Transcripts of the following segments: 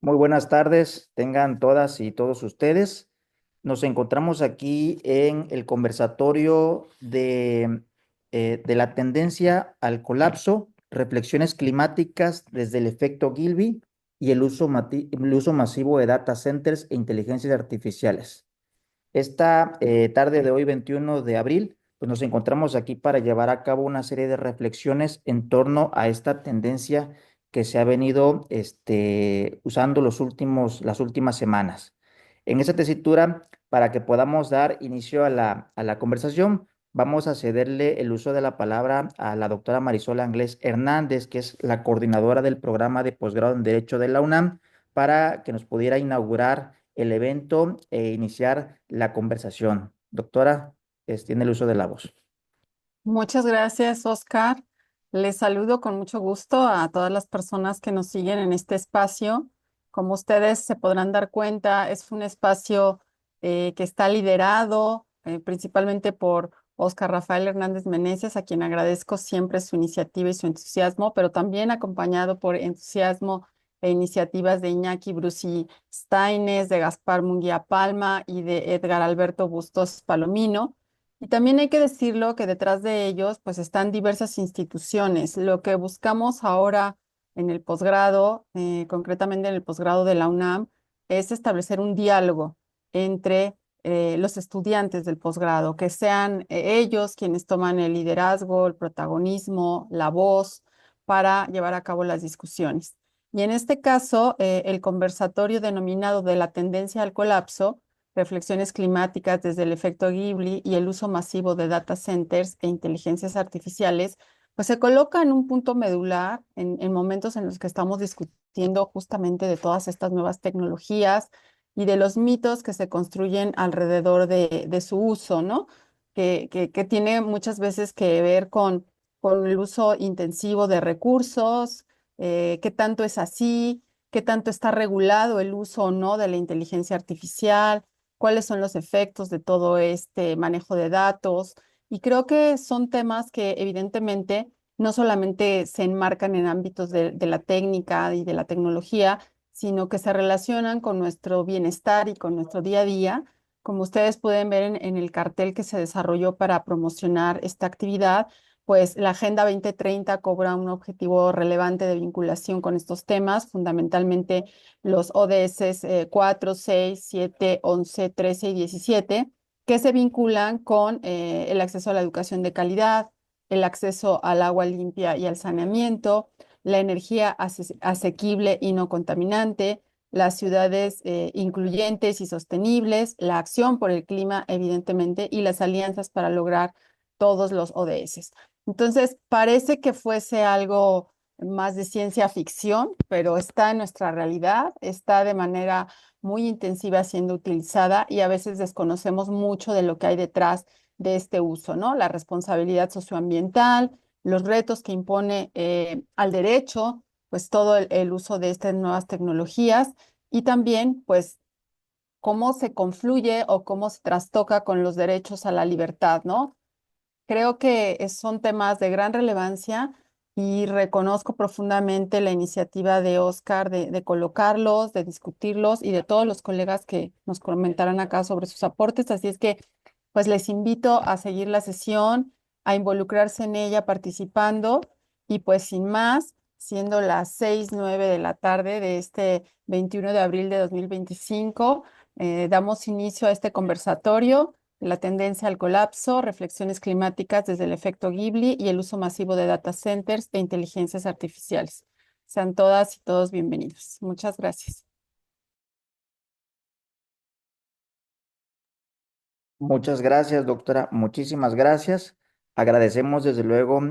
Muy buenas tardes, tengan todas y todos ustedes. Nos encontramos aquí en el conversatorio de la tendencia al colapso, reflexiones climáticas desde el efecto Gilby y el uso masivo de data centers e inteligencias artificiales. Esta tarde de hoy, 21 de abril, pues nos encontramos aquí para llevar a cabo una serie de reflexiones en torno a esta tendencia que se ha venido usando las últimas semanas. En esta tesitura, para que podamos dar inicio a la conversación, vamos a cederle el uso de la palabra a la doctora Marisol Anglés Hernández, que es la coordinadora del programa de posgrado en Derecho de la UNAM, para que nos pudiera inaugurar el evento e iniciar la conversación. Doctora, tiene el uso de la voz. Muchas gracias, Oscar. Les saludo con mucho gusto a todas las personas que nos siguen en este espacio. Como ustedes se podrán dar cuenta, es un espacio que está liderado principalmente por Oscar Rafael Hernández Meneses, a quien agradezco siempre su iniciativa y su entusiasmo, pero también acompañado por entusiasmo e iniciativas de Iñaki Brusi Staines, de Gaspar Munguía Palma y de Edgar Alberto Bustos Palomino. Y también hay que decirlo que detrás de ellos pues están diversas instituciones. Lo que buscamos ahora en el posgrado, concretamente en el posgrado de la UNAM, es establecer un diálogo entre los estudiantes del posgrado, que sean ellos quienes toman el liderazgo, el protagonismo, la voz para llevar a cabo las discusiones. Y en este caso, el conversatorio denominado de la tendencia al colapso, reflexiones climáticas desde el efecto Ghibli y el uso masivo de data centers e inteligencias artificiales, pues se coloca en un punto medular en momentos en los que estamos discutiendo justamente de todas estas nuevas tecnologías y de los mitos que se construyen alrededor de su uso, ¿no? Que tiene muchas veces que ver con el uso intensivo de recursos, qué tanto es así, qué tanto está regulado el uso o no de la inteligencia artificial, cuáles son los efectos de todo este manejo de datos. Y creo que son temas que evidentemente no solamente se enmarcan en ámbitos de la técnica y de la tecnología, sino que se relacionan con nuestro bienestar y con nuestro día a día. Como ustedes pueden ver en el cartel que se desarrolló para promocionar esta actividad, pues la Agenda 2030 cobra un objetivo relevante de vinculación con estos temas, fundamentalmente los ODS 4, 6, 7, 11, 13 y 17, que se vinculan con el acceso a la educación de calidad, el acceso al agua limpia y al saneamiento, la energía asequible y no contaminante, las ciudades incluyentes y sostenibles, la acción por el clima, evidentemente, y las alianzas para lograr todos los ODS. Entonces, parece que fuese algo más de ciencia ficción, pero está en nuestra realidad, está de manera muy intensiva siendo utilizada y a veces desconocemos mucho de lo que hay detrás de este uso, ¿no? La responsabilidad socioambiental, los retos que impone al derecho, pues todo el uso de estas nuevas tecnologías y también, pues, cómo se confluye o cómo se trastoca con los derechos a la libertad, ¿no? Creo que son temas de gran relevancia y reconozco profundamente la iniciativa de Oscar de colocarlos, de discutirlos y de todos los colegas que nos comentarán acá sobre sus aportes. Así es que, pues les invito a seguir la sesión, a involucrarse en ella participando y pues sin más, siendo las 6:09 de la tarde de este 21 de abril de 2025, damos inicio a este conversatorio de la tendencia al colapso, reflexiones climáticas desde el efecto Ghibli y el uso masivo de data centers e inteligencias artificiales. Sean todas y todos bienvenidos. Muchas gracias. Muchas gracias, doctora. Muchísimas gracias. Agradecemos desde luego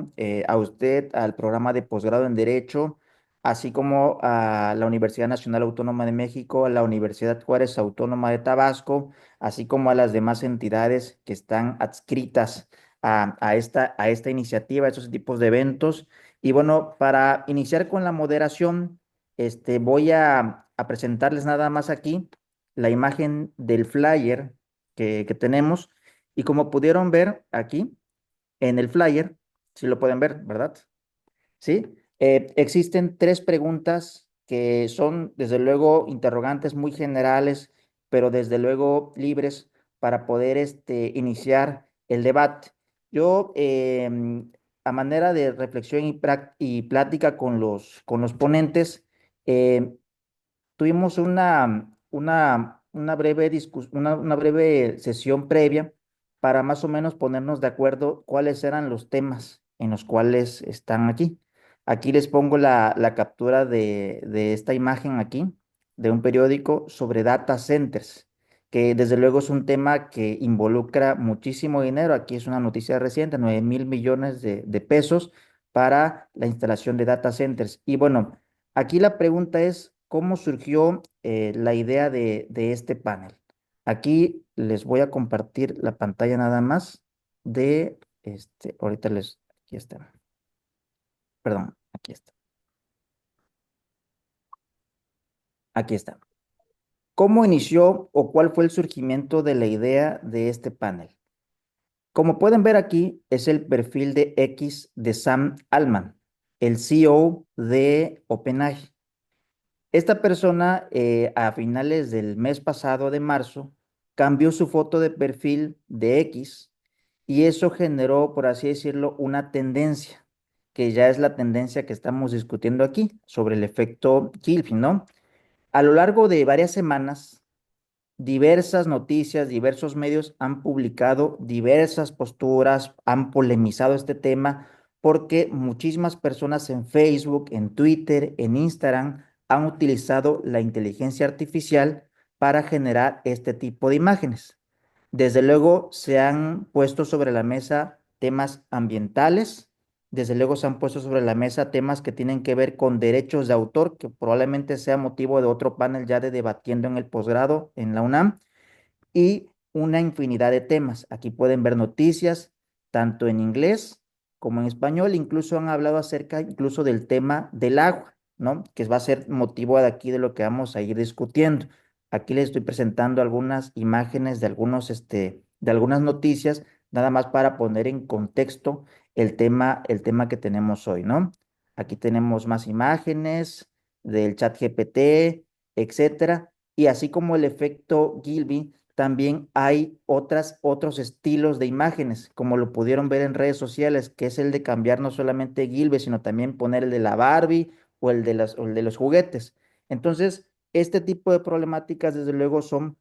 a usted, al programa de posgrado en Derecho, así como a la Universidad Nacional Autónoma de México, a la Universidad Juárez Autónoma de Tabasco, así como a las demás entidades que están adscritas a esta iniciativa, a estos tipos de eventos. Y bueno, para iniciar con la moderación, voy a presentarles nada más aquí la imagen del flyer que tenemos. Y como pudieron ver aquí en el flyer, si lo pueden ver, ¿verdad? Sí. Existen tres preguntas que son desde luego interrogantes muy generales, pero desde luego libres para poder iniciar el debate. Yo, a manera de reflexión y plática con los ponentes, em, tuvimos una breve sesión previa para más o menos ponernos de acuerdo cuáles eran los temas en los cuales están aquí. Aquí les pongo la captura de esta imagen aquí, de un periódico sobre data centers, que desde luego es un tema que involucra muchísimo dinero. Aquí es una noticia reciente, 9.000 millones de pesos para la instalación de data centers. Y bueno, aquí la pregunta es, ¿cómo surgió la idea de este panel? Aquí les voy a compartir la pantalla nada más aquí está, perdón, aquí está. ¿Cómo inició o cuál fue el surgimiento de la idea de este panel? Como pueden ver aquí, es el perfil de X de Sam Altman, el CEO de OpenAI. Esta persona, a finales del mes pasado de marzo, cambió su foto de perfil de X y eso generó, por así decirlo, una tendencia, que ya es la tendencia que estamos discutiendo aquí sobre el efecto Gilfin, ¿no? A lo largo de varias semanas, diversas noticias, diversos medios han publicado diversas posturas, han polemizado este tema porque muchísimas personas en Facebook, en Twitter, en Instagram han utilizado la inteligencia artificial para generar este tipo de imágenes. Desde luego se han puesto sobre la mesa temas ambientales, desde luego se han puesto sobre la mesa temas que tienen que ver con derechos de autor, que probablemente sea motivo de otro panel ya de debatiendo en el posgrado en la UNAM y una infinidad de temas. Aquí pueden ver noticias tanto en inglés como en español, incluso han hablado acerca incluso del tema del agua, ¿no? Que va a ser motivo de aquí de lo que vamos a ir discutiendo. Aquí les estoy presentando algunas imágenes de de algunas noticias, nada más para poner en contexto el tema que tenemos hoy, ¿no? Aquí tenemos más imágenes del chat GPT, etcétera, y así como el efecto Gilby, también hay otros estilos de imágenes, como lo pudieron ver en redes sociales, que es el de cambiar no solamente Gilby, sino también poner el de la Barbie o o el de los juguetes. Entonces, este tipo de problemáticas, desde luego, son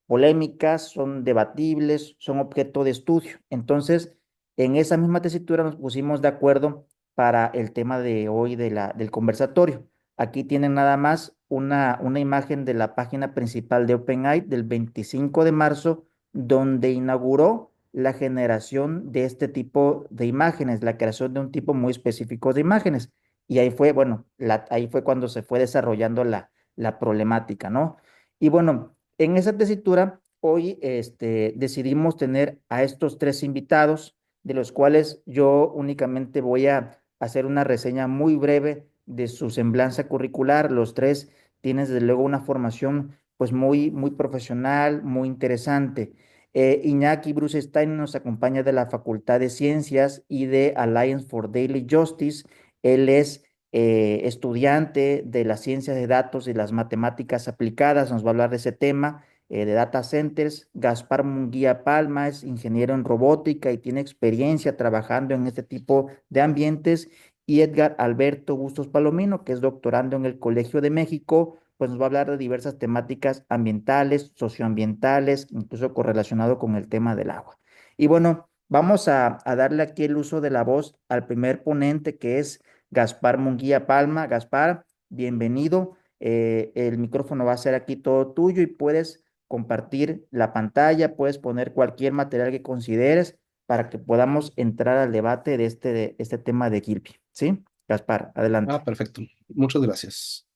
polémicas, son debatibles, son objeto de estudio. Entonces, en esa misma tesitura nos pusimos de acuerdo para el tema de hoy del conversatorio. Aquí tienen nada más una imagen de la página principal de OpenAI del 25 de marzo, donde inauguró la generación de este tipo de imágenes, la creación de un tipo muy específico de imágenes. Y ahí fue, bueno, ahí fue cuando se fue desarrollando la problemática, ¿no? Y bueno, en esa tesitura, hoy decidimos tener a estos tres invitados, de los cuales yo únicamente voy a hacer una reseña muy breve de su semblanza curricular. Los tres tienen desde luego una formación pues muy profesional, muy interesante. Iñaki Bruce Stein nos acompaña de la Facultad de Ciencias y de Alliance for Daily Justice. Él es estudiante de las ciencias de datos y las matemáticas aplicadas, nos va a hablar de ese tema de data centers. Gaspar Munguía Palma es ingeniero en robótica y tiene experiencia trabajando en este tipo de ambientes. Y Edgar Alberto Bustos Palomino, que es doctorando en el Colegio de México, pues nos va a hablar de diversas temáticas ambientales, socioambientales, incluso correlacionado con el tema del agua. Y bueno, vamos a darle aquí el uso de la voz al primer ponente, que es Gaspar Munguía Palma. Gaspar, bienvenido. El micrófono va a ser aquí todo tuyo y puedes compartir la pantalla, puedes poner cualquier material que consideres para que podamos entrar al debate de este tema de Gilby. ¿Sí? Gaspar, Ah, adelante. perfecto. Muchas gracias.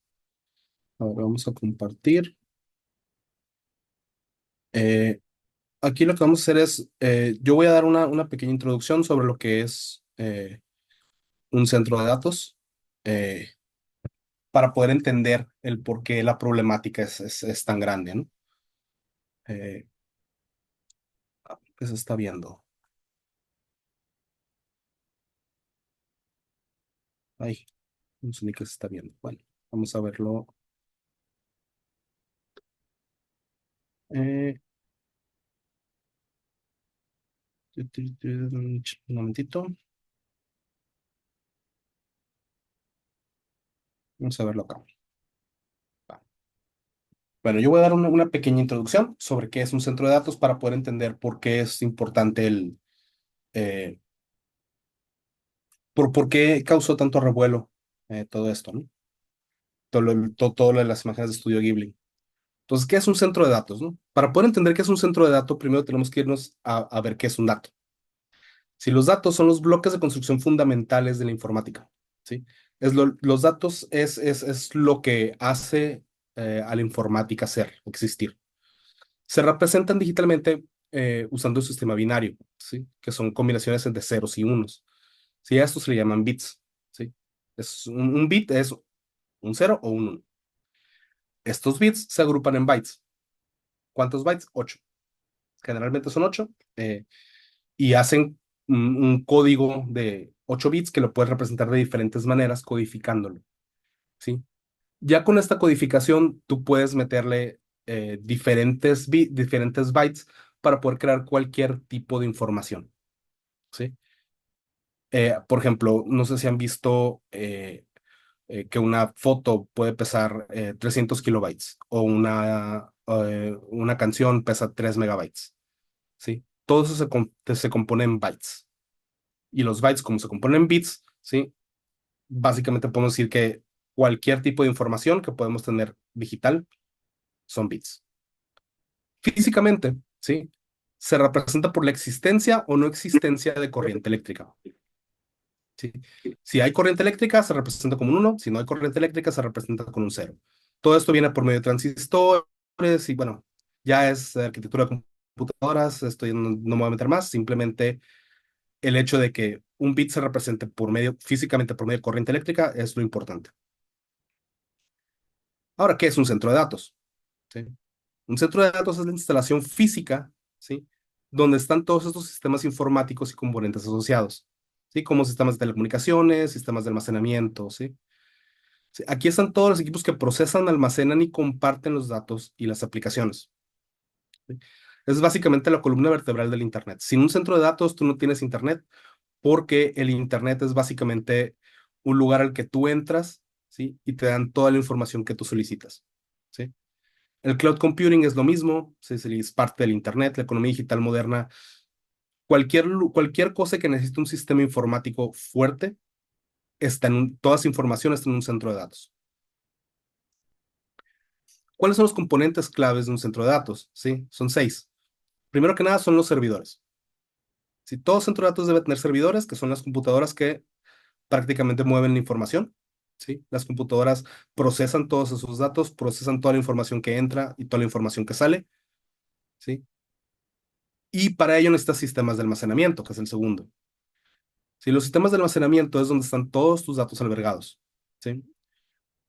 Ahora vamos a compartir. Eh, Aquí lo que vamos a hacer es, yo voy a dar una pequeña introducción sobre lo que es un centro de datos eh, para poder entender el por qué la problemática es tan grande, ¿no? Eh, ¿Qué se está viendo? Ay, no sé ni qué se está viendo. Bueno. Vamos a verlo. Eh, un momentito. Vamos a verlo acá. Va. Bueno, yo voy a dar una pequeña introducción sobre qué es un centro de datos para poder entender por qué es importante eh, por qué causó tanto revuelo todo esto, ¿no? Todo lo de las imágenes de Estudio Ghibli. Entonces, ¿qué es un centro de datos, no? Para poder entender qué es un centro de datos, primero tenemos que irnos a ver qué es un dato. Si los datos son los bloques de construcción fundamentales de la informática, ¿sí? Los datos es lo que hace a la informática ser, existir. Se representan digitalmente usando un sistema binario, ¿sí? Que son combinaciones de ceros y unos. ¿Sí? A esto se le llaman bits, ¿sí? Un bit es un cero o un uno. Estos bits se agrupan en bytes. ¿Cuántos bytes? 8. Generalmente son 8 y hacen un código de 8 bits que lo puedes representar de diferentes maneras codificándolo, ¿sí? Ya con esta codificación tú puedes meterle diferentes bytes para poder crear cualquier tipo de información, ¿sí? Por ejemplo, no sé si han visto que una foto puede pesar 300 kilobytes o una canción pesa 3 megabytes, ¿sí? Todo eso se compone en bytes. Y los bytes, como se componen en bits, ¿sí? Básicamente podemos decir que cualquier tipo de información que podemos tener digital son bits. Físicamente, ¿sí? Se representa por la existencia o no existencia de corriente eléctrica, ¿sí? Si hay corriente eléctrica, se representa como un 1. Si no hay corriente eléctrica, se representa con un 0. Todo esto viene por medio de transistores y bueno, ya es arquitectura de computadoras, esto ya no me voy a meter más, simplemente el hecho de que un bit se represente físicamente por medio de corriente eléctrica es lo importante. Ahora, ¿qué es un centro de datos? ¿Sí? Un centro de datos es la instalación física, ¿sí? Donde están todos estos sistemas informáticos y componentes asociados, ¿sí? Como sistemas de telecomunicaciones, sistemas de almacenamiento, ¿sí? Sí, aquí están todos los equipos que procesan, almacenan y comparten los datos y las aplicaciones, ¿sí? Es básicamente la columna vertebral del Internet. Sin un centro de datos, tú no tienes Internet, porque el Internet es básicamente un lugar al que tú entras, ¿sí? Y te dan toda la información que tú solicitas, ¿sí? El cloud computing es lo mismo, ¿sí? Es parte del Internet, la economía digital moderna. Cualquier cosa que necesite un sistema informático fuerte, toda esa información está en un centro de datos. ¿Cuáles son los componentes claves de un centro de datos? ¿Sí? Son 6. Primero que nada son los servidores. Si todo centro de datos debe tener servidores, que son las computadoras que prácticamente mueven la información, ¿sí? Las computadoras procesan todos esos datos, procesan toda la información que entra y toda la información que sale, ¿sí? Y para ello necesitas sistemas de almacenamiento, que es el segundo. ¿Sí? Los sistemas de almacenamiento es donde están todos tus datos albergados, ¿sí?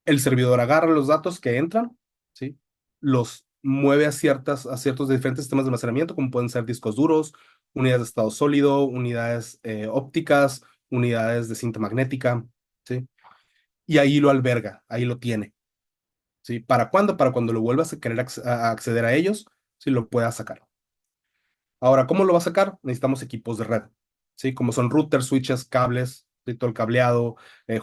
El servidor agarra los datos que entran, ¿sí? Los mueve a ciertos diferentes sistemas de almacenamiento, como pueden ser discos duros, unidades de estado sólido, unidades ópticas, unidades de cinta magnética, ¿sí? Y ahí lo alberga, ahí lo tiene, ¿sí? ¿Para cuándo? Para cuando lo vuelvas a querer a acceder a ellos, ¿sí? Lo puedas sacar. Ahora, ¿cómo lo va a sacar? Necesitamos equipos de red, ¿sí? Como son routers, switches, cables, ¿sí? Todo el cableado,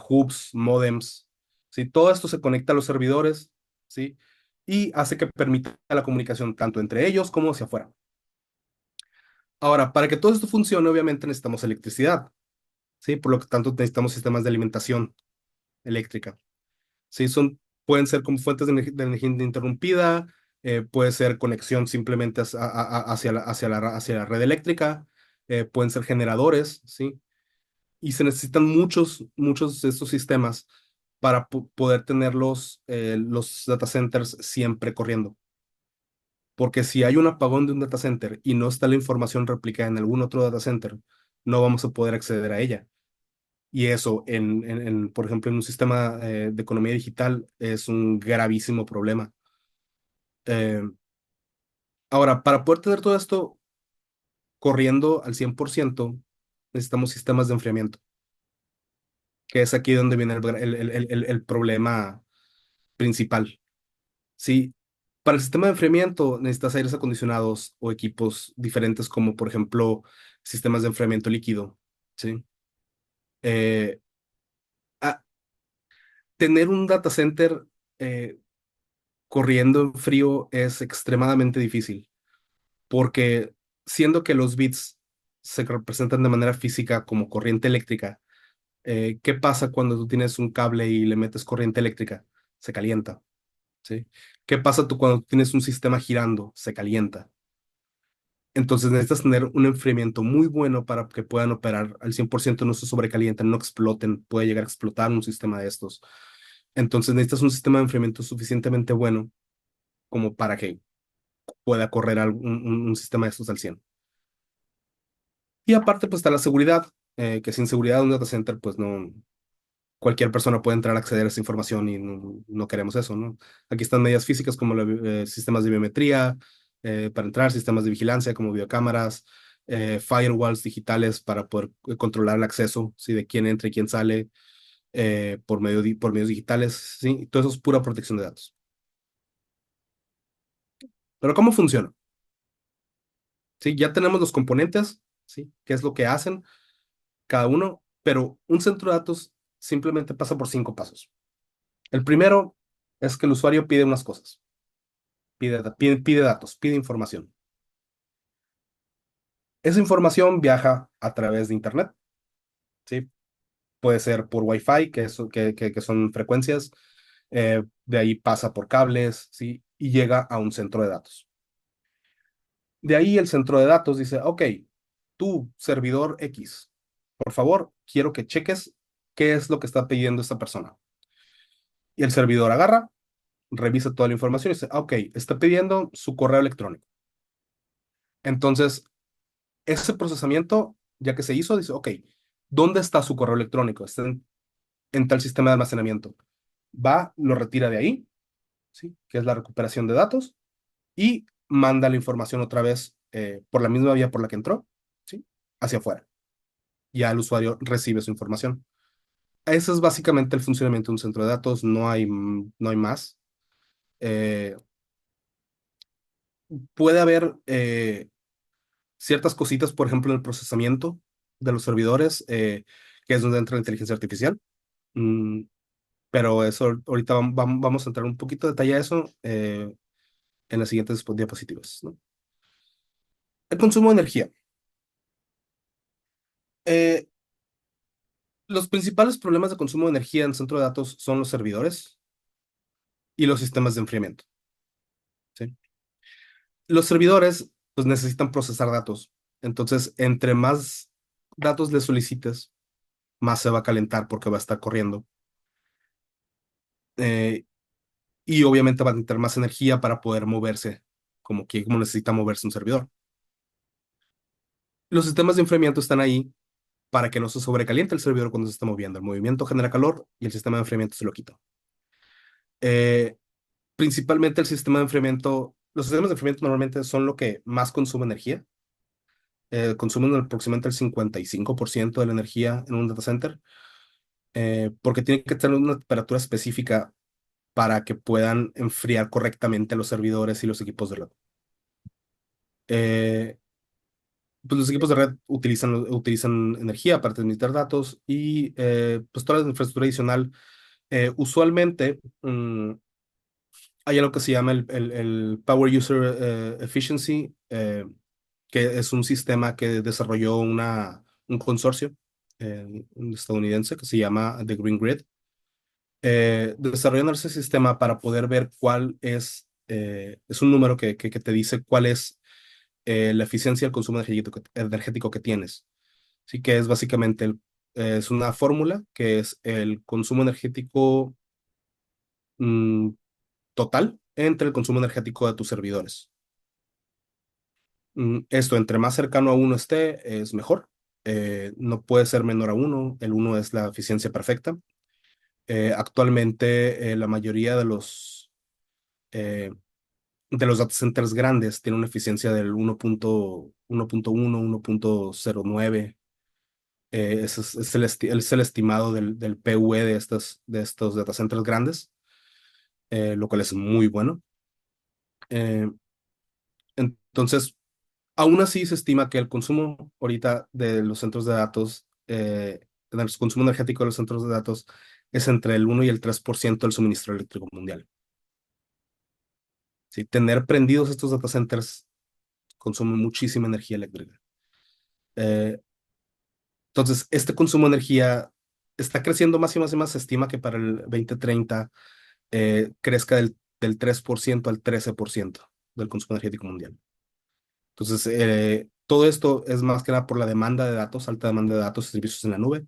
hubs, modems, ¿sí? Todo esto se conecta a los servidores, ¿sí? Y hace que permita la comunicación tanto entre ellos como hacia afuera. Ahora, para que todo esto funcione, obviamente necesitamos electricidad, ¿sí? Por lo que tanto necesitamos sistemas de alimentación eléctrica, ¿sí? Pueden ser como fuentes de energía ininterrumpida, puede ser conexión simplemente hacia la red eléctrica, pueden ser generadores, ¿sí? Y se necesitan muchos de estos sistemas para poder tener los data centers siempre corriendo. Porque si hay un apagón de un data center y no está la información replicada en algún otro data center, no vamos a poder acceder a ella. Y eso, por ejemplo, en un sistema de economía digital, es un gravísimo problema. Eh, Ahora, para poder tener todo esto corriendo al 100%, necesitamos sistemas de enfriamiento, que es aquí donde viene el problema principal. Sí, para el sistema de enfriamiento necesitas aires acondicionados o equipos diferentes como por ejemplo sistemas de enfriamiento líquido. ¿Sí? Eh, a- Tener un data center eh, corriendo en frío es extremadamente difícil porque siendo que los bits se representan de manera física como corriente eléctrica, ¿qué pasa cuando tú tienes un cable y le metes corriente eléctrica? Se calienta. ¿Sí? ¿Qué pasa tú cuando tienes un sistema girando? Se calienta. Entonces necesitas tener un enfriamiento muy bueno para que puedan operar al 100%, no se sobrecalienten, no exploten, puede llegar a explotar un sistema de estos. Entonces necesitas un sistema de enfriamiento suficientemente bueno como para que pueda correr un sistema de estos al 100. Y aparte pues está la seguridad, que sin seguridad un data center pues no, cualquier persona puede entrar a acceder a esa información y no queremos eso, ¿no? Aquí están medidas físicas como sistemas de biometría para entrar, sistemas de vigilancia como videocámaras, firewalls digitales para poder controlar el acceso, ¿sí? De quién entra y quién sale por medios digitales, ¿sí? Todo eso es pura protección de datos. Pero ¿cómo funciona? ¿Sí? Ya tenemos los componentes, ¿sí? ¿Qué es lo que hacen cada uno? Pero un centro de datos simplemente pasa por 5 pasos. El primero es que el usuario pide unas cosas. Pide datos, pide información. Esa información viaja a través de Internet, ¿sí? Puede ser por Wi-Fi, que son frecuencias, de ahí pasa por cables, ¿sí? Y llega a un centro de datos. De ahí el centro de datos dice, ok, tú, servidor X, por favor, quiero que cheques qué es lo que está pidiendo esta persona. Y el servidor agarra, revisa toda la información y dice, ok, está pidiendo su correo electrónico. Entonces, ese procesamiento, ya que se hizo, dice, ok, ¿dónde está su correo electrónico? Está en tal sistema de almacenamiento. Va, lo retira de ahí, ¿sí? Que es la recuperación de datos, y manda la información otra vez por la misma vía por la que entró, ¿sí? Hacia afuera. Ya el usuario recibe su información. Ese es básicamente el funcionamiento de un centro de datos, no hay más. Eh, Puede haber ciertas cositas, por ejemplo, en el procesamiento de los servidores, que es donde entra la inteligencia artificial. Mm, pero eso, ahorita vamos a entrar un poquito de detalle a eso en las siguientes diapositivas, ¿no? El consumo de energía. Eh, los principales problemas de consumo de energía en centro de datos son los servidores y los sistemas de enfriamiento, ¿sí? Los servidores, pues necesitan procesar datos. Entonces, entre más datos le solicites, más se va a calentar porque va a estar corriendo. Eh, y obviamente va a necesitar más energía para poder moverse, como necesita moverse un servidor. Los sistemas de enfriamiento están ahí para que no se sobrecaliente el servidor cuando se está moviendo. El movimiento genera calor y el sistema de enfriamiento se lo quita. Eh, Principalmente el sistema de enfriamiento, los sistemas de enfriamiento normalmente son lo que más consume energía. Consumen aproximadamente el 55% de la energía en un data center, porque tienen que tener una temperatura específica para que puedan enfriar correctamente los servidores y los equipos de red. Eh, pues los equipos de red utilizan energía para transmitir datos y pues toda la infraestructura adicional. Usualmente hay algo que se llama el Power User Efficiency, que es un sistema que desarrolló un consorcio un estadounidense que se llama The Green Grid. Desarrollaron ese sistema para poder ver cuál es un número que te dice cuál es la eficiencia del consumo energético que tienes. Así que es básicamente es una fórmula que es el consumo energético mm, total entre el consumo energético de tus servidores. Esto, entre más cercano a uno esté, es mejor. No puede ser menor a uno. El uno es la eficiencia perfecta. Actualmente, la mayoría eh, de los data centers grandes tienen una eficiencia del 1.1, 1.09. Ese es el estimado del PUE de estos data centers grandes. lo cual es muy bueno. Eh, entonces, aún así se estima que el consumo ahorita de los centros de datos, el consumo energético de los centros de datos es entre el 1 y el 3% del suministro eléctrico mundial. ¿Sí? Tener prendidos estos data centers consume muchísima energía eléctrica. Eh, entonces, este consumo de energía está creciendo más y más y más. Se estima que para el 2030 crezca del 3% al 13% del consumo energético mundial. Entonces, todo esto es más que nada por la demanda de datos, alta demanda de datos y servicios en la nube.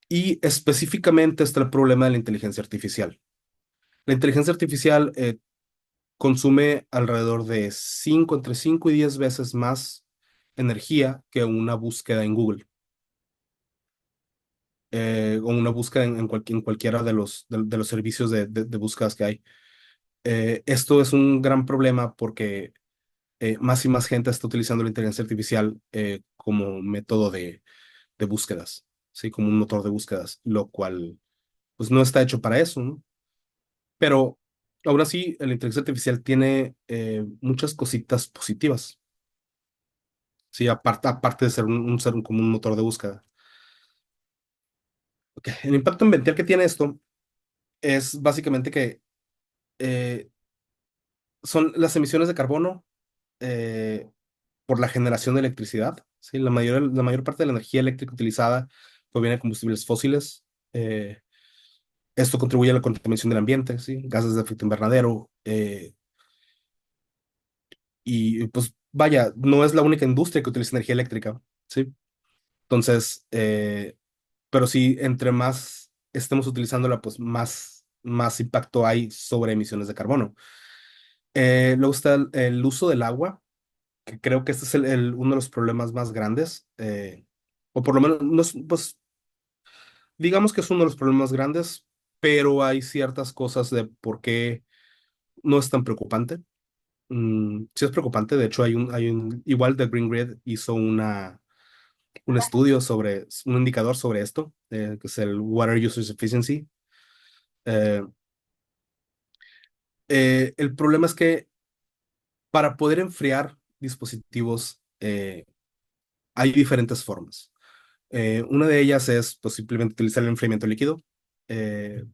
Y específicamente está el problema de la inteligencia artificial. La inteligencia artificial consume alrededor de entre 5 y 10 veces más energía que una búsqueda en Google, o una búsqueda en cualquiera de los servicios de búsquedas que hay. Esto es un gran problema porque más y más gente está utilizando la inteligencia artificial como método de búsquedas, ¿sí? Como un motor de búsquedas, lo cual pues no está hecho para eso, ¿no? Pero aún así, la inteligencia artificial tiene muchas cositas positivas, ¿sí? Aparte de ser ser como un motor de búsqueda. Ok, el impacto ambiental que tiene esto es básicamente que eh, son las emisiones de carbono eh, por la generación de electricidad, ¿sí? La mayor parte de la energía eléctrica utilizada proviene de combustibles fósiles. Esto contribuye a la contaminación del ambiente, ¿sí? Gases de efecto invernadero. Y pues vaya, no es la única industria que utiliza energía eléctrica, ¿sí? Entonces, pero sí, entre más estemos utilizándola, pues más impacto hay sobre emisiones de carbono. Luego está el uso del agua, que creo que este es uno de los problemas más grandes, o por lo menos, no pues digamos que es uno de los problemas más grandes, pero hay ciertas cosas de por qué no es tan preocupante. Sí es preocupante, de hecho igual The Green Grid hizo un estudio un indicador sobre esto, que es el Water Usage Efficiency. Eh, el problema es que para poder enfriar dispositivos hay diferentes formas. Una de ellas es pues, simplemente utilizar el enfriamiento líquido.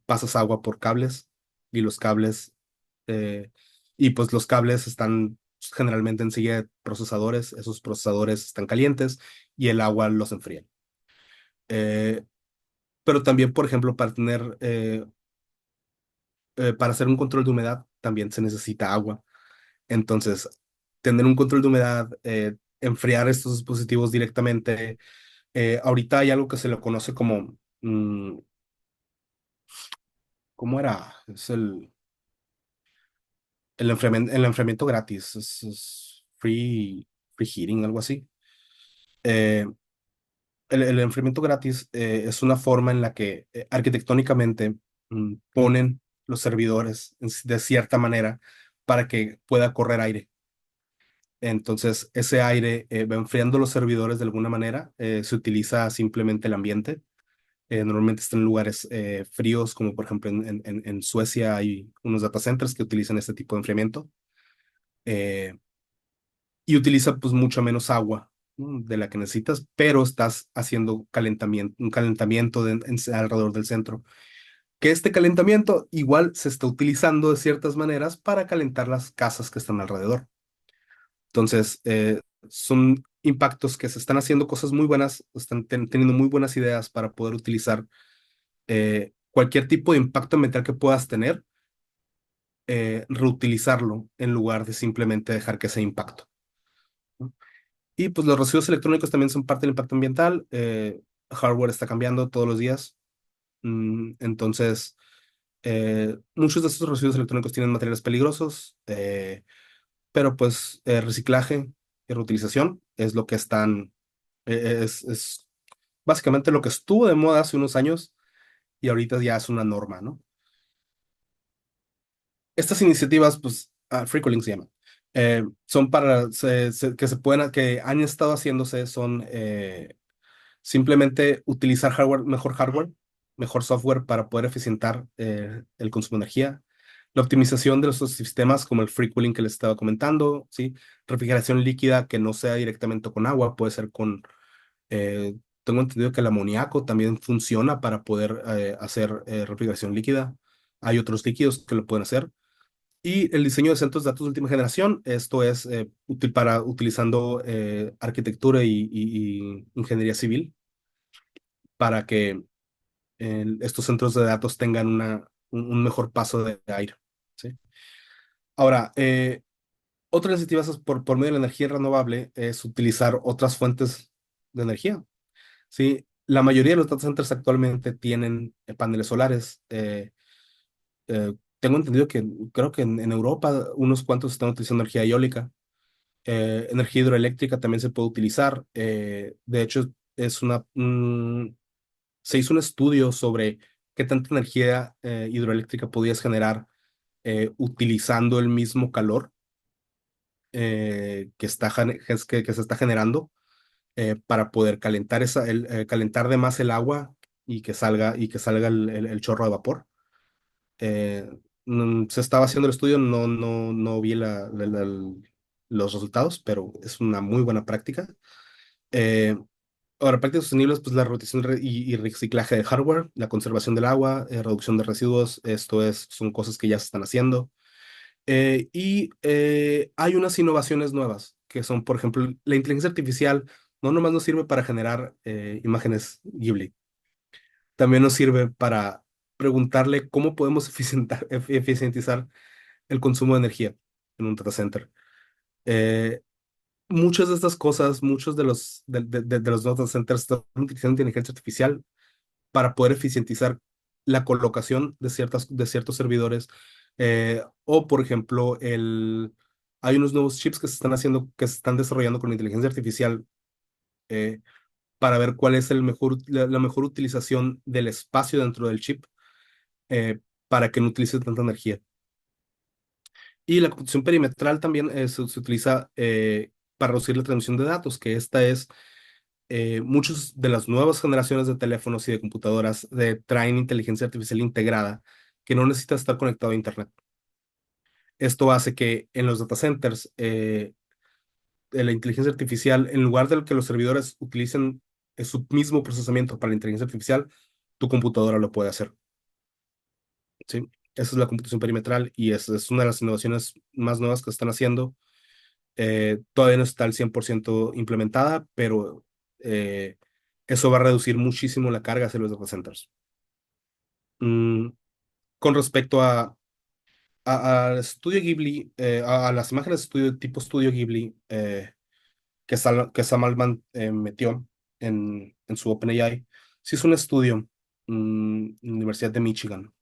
Pasas agua por cables y los cables, eh, y pues los cables están generalmente enseguida de procesadores. Esos procesadores están calientes y el agua los enfría. Eh, pero también, por ejemplo, para hacer un control de humedad también se necesita agua. Entonces, tener un control de humedad, enfriar estos dispositivos directamente. Ahorita hay algo que se le conoce como, ¿cómo era? Es el enfriamiento gratis, es free heating, algo así. Eh, el enfriamiento gratis es una forma en la que arquitectónicamente ponen los servidores de cierta manera para que pueda correr aire. Entonces, ese aire va enfriando los servidores de alguna manera. Se utiliza simplemente el ambiente. Normalmente están en lugares fríos, como por ejemplo en Suecia hay unos data centers que utilizan este tipo de enfriamiento. eh, y utiliza pues mucho menos agua, ¿no? De la que necesitas, pero estás haciendo un calentamiento alrededor del centro. Que este calentamiento igual se está utilizando de ciertas maneras para calentar las casas que están alrededor. Entonces, son impactos que se están haciendo cosas muy buenas, están teniendo muy buenas ideas para poder utilizar cualquier tipo de impacto ambiental que puedas tener, reutilizarlo en lugar de simplemente dejar que sea impacto, ¿no? Y pues los residuos electrónicos también son parte del impacto ambiental. Hardware está cambiando todos los días. Entonces, muchos de estos residuos electrónicos tienen materiales peligrosos, pero pues reciclaje y reutilización es lo que es básicamente lo que estuvo de moda hace unos años y ahorita ya es una norma, ¿no? Estas iniciativas, pues, FreeColing se llama, son que han estado haciéndose, son simplemente utilizar mejor hardware, mejor software para poder eficientar el consumo de energía, La optimización de los sistemas como el free cooling que les estaba comentando, ¿sí? Refrigeración líquida que no sea directamente con agua, puede ser con, eh, tengo entendido que el amoníaco también funciona para poder hacer refrigeración líquida. Hay otros líquidos que lo pueden hacer. Y el diseño de centros de datos de última generación, esto es útil para utilizando arquitectura y ingeniería civil para que estos centros de datos tengan un mejor paso de aire. ¿Sí? Ahora, otra iniciativa es por medio de la energía renovable es utilizar otras fuentes de energía. ¿Sí? La mayoría de los data centers actualmente tienen paneles solares. Tengo entendido que creo que en Europa unos cuantos están utilizando energía eólica. Energía hidroeléctrica también se puede utilizar. De hecho, se hizo un estudio sobre qué tanta energía hidroeléctrica podías generar utilizando el mismo calor que se está generando para poder calentar de más el agua y que salga el chorro de vapor. Eh, Se estaba haciendo el estudio, no vi los resultados, pero es una muy buena práctica. Eh, Ahora, prácticas sostenibles, pues la rotación y reciclaje de hardware, la conservación del agua, reducción de residuos, son cosas que ya se están haciendo. Hay unas innovaciones nuevas, que son, por ejemplo, la inteligencia artificial no nomás nos sirve para generar imágenes Ghibli, también nos sirve para preguntarle cómo podemos eficientizar el consumo de energía en un data center. Eh, Muchas de estas cosas, muchos de los data centers están utilizando inteligencia artificial para poder eficientizar la colocación de ciertos servidores. O, por ejemplo, hay unos nuevos chips que se están desarrollando con inteligencia artificial eh, para ver cuál es la mejor utilización del espacio dentro del chip para que no utilice tanta energía. Y la computación perimetral también se utiliza para reducir la transmisión de datos, que esta es muchos de las nuevas generaciones de teléfonos y de computadoras traen inteligencia artificial integrada que no necesita estar conectado a Internet. Esto hace que en los data centers la inteligencia artificial, en lugar de que los servidores utilicen su mismo procesamiento para la inteligencia artificial, tu computadora lo puede hacer. ¿Sí? Esa es la computación perimetral y es una de las innovaciones más nuevas que están haciendo. Todavía no está al 100% implementada, pero eh, eso va a reducir muchísimo la carga hacia los data centers. Mm, con respecto al estudio Ghibli, a las imágenes de estudio tipo estudio Ghibli que Sam Altman metió en su OpenAI, sí es un estudio en la Universidad de Michigan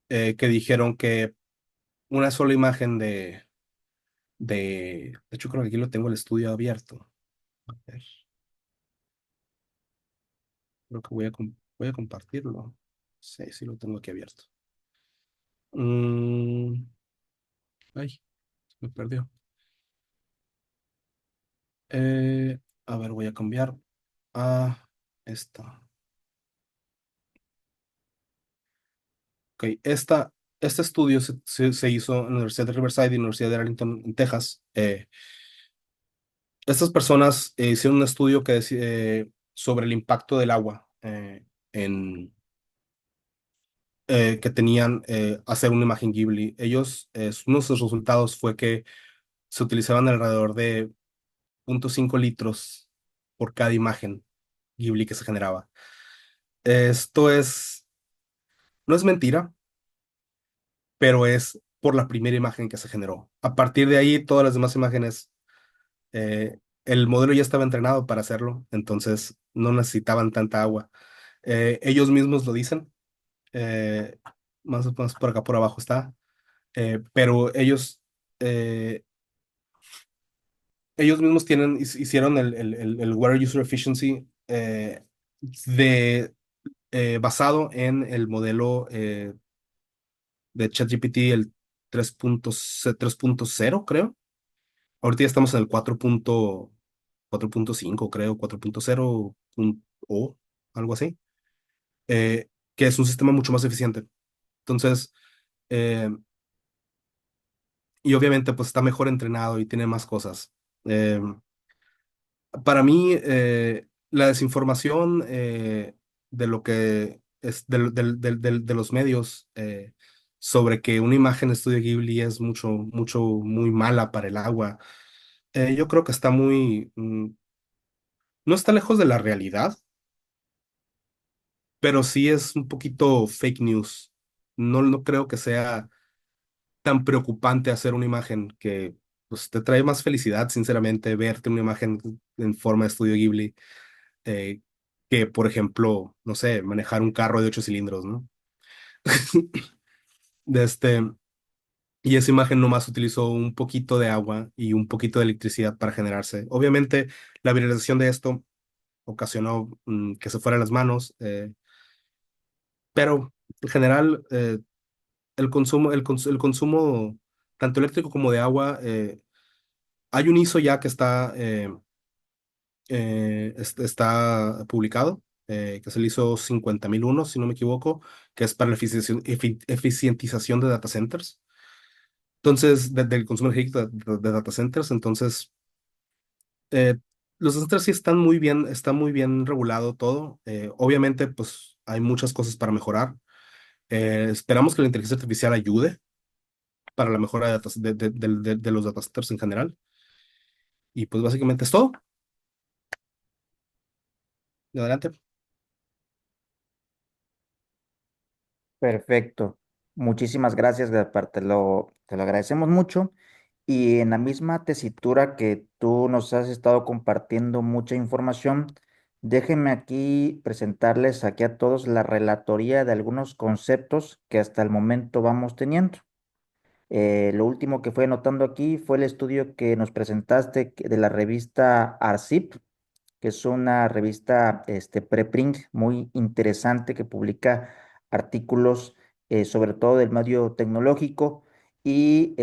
que dijeron que una sola imagen de hecho creo que aquí lo tengo el estudio abierto. A ver, creo que voy a compartirlo. Sí, sí lo tengo aquí abierto. Mm, Ay, se me perdió. Eh, a ver, voy a cambiar a esta. Ok, este estudio se hizo en la Universidad de Riverside y la Universidad de Arlington, en Texas. Estas personas hicieron un estudio sobre el impacto del agua que tenían hacer una imagen Ghibli. Uno de sus resultados fue que se utilizaban alrededor de 0.5 litros por cada imagen Ghibli que se generaba. Esto no es mentira, pero es por la primera imagen que se generó. A partir de ahí, todas las demás imágenes, el modelo ya estaba entrenado para hacerlo, entonces no necesitaban tanta agua. Ellos mismos lo dicen, eh, más o menos por acá por abajo está, pero ellos mismos hicieron el Water User Efficiency basado en el modelo de ChatGPT, el 3.0, creo. Ahorita ya estamos en el 4.5, creo, 4.0 o algo así, que es un sistema mucho más eficiente. Entonces, eh, y obviamente pues está mejor entrenado y tiene más cosas. Eh, para mí, la desinformación de lo que es de los medios sobre que una imagen de Estudio Ghibli es muy mala para el agua, yo creo que está no está lejos de la realidad, pero sí es un poquito fake news. No creo que sea tan preocupante hacer una imagen que pues, te trae más felicidad, sinceramente, verte una imagen en forma de Estudio Ghibli, eh, que, por ejemplo, no sé, manejar un carro de 8 cilindros, ¿no? De este, y esa imagen nomás utilizó un poquito de agua y un poquito de electricidad para generarse. Obviamente, la viralización de esto ocasionó que se fuera las manos, pero en general, el consumo tanto eléctrico como de agua, hay un ISO ya que está publicado, que es el ISO 50001, si no me equivoco, que es para la eficientización de data centers. Entonces, del consumo energético de data centers. Entonces, eh, los data centers sí está muy bien regulado todo. Obviamente, pues hay muchas cosas para mejorar. Esperamos que la inteligencia artificial ayude para la mejora de los data centers en general. Y pues básicamente es todo. Adelante. Perfecto. Muchísimas gracias, Gaspar. Te lo agradecemos mucho. Y en la misma tesitura que tú nos has estado compartiendo mucha información, déjenme aquí presentarles aquí a todos la relatoría de algunos conceptos que hasta el momento vamos teniendo. Lo último que fue anotando aquí fue el estudio que nos presentaste de la revista ARCIP, que es una revista preprint muy interesante que publica artículos sobre todo del medio tecnológico y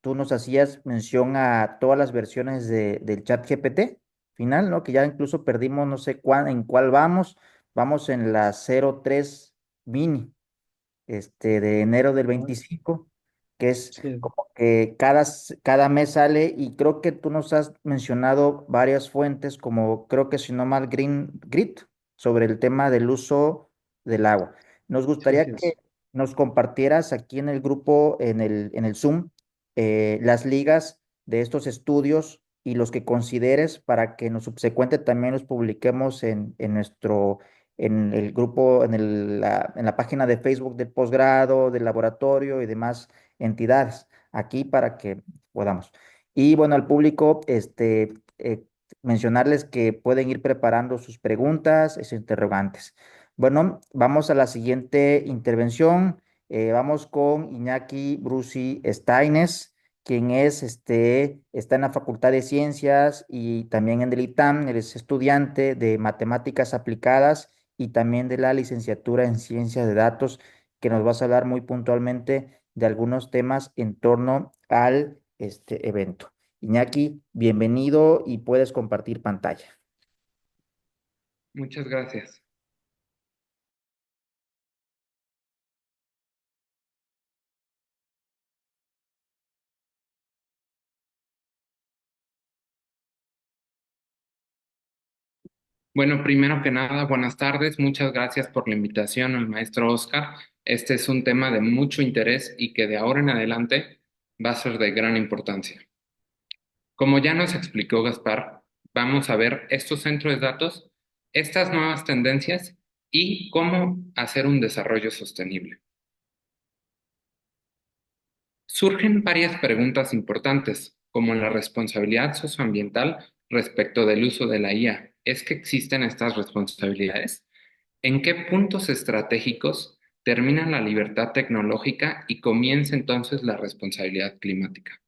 tú nos hacías mención a todas las versiones del chat GPT final, ¿no? Que ya incluso perdimos, no sé en cuál vamos en la 03 mini de enero del Ah, 25, que es sí, como que cada mes sale y creo que tú nos has mencionado varias fuentes, como creo que si no mal Green Grit, sobre el tema del uso del agua. Nos sí, gustaría así que es. nos compartieras aquí en el grupo, en el Zoom, las ligas de estos estudios y los que consideres para que en lo subsecuente también los publiquemos en el grupo, en la página de Facebook del posgrado, del laboratorio y demás entidades, aquí para que podamos. Y bueno, al público, mencionarles que pueden ir preparando sus preguntas y sus interrogantes. Bueno, vamos a la siguiente intervención. Vamos con Iñaki Brusi Steines, quien está en la Facultad de Ciencias y también en el ITAM. Él es estudiante de matemáticas aplicadas y también de la licenciatura en Ciencias de Datos, que nos vas a hablar muy puntualmente de algunos temas en torno al evento. Iñaki, bienvenido y puedes compartir pantalla. Muchas gracias. Bueno, primero que nada, buenas tardes. Muchas gracias por la invitación al maestro Oscar. Este es un tema de mucho interés y que de ahora en adelante va a ser de gran importancia. Como ya nos explicó Gaspar, vamos a ver estos centros de datos, estas nuevas tendencias y cómo hacer un desarrollo sostenible. Surgen varias preguntas importantes, como la responsabilidad socioambiental respecto del uso de la IA. ¿Es que existen estas responsabilidades? ¿En qué puntos estratégicos termina la libertad tecnológica y comienza entonces la responsabilidad climática?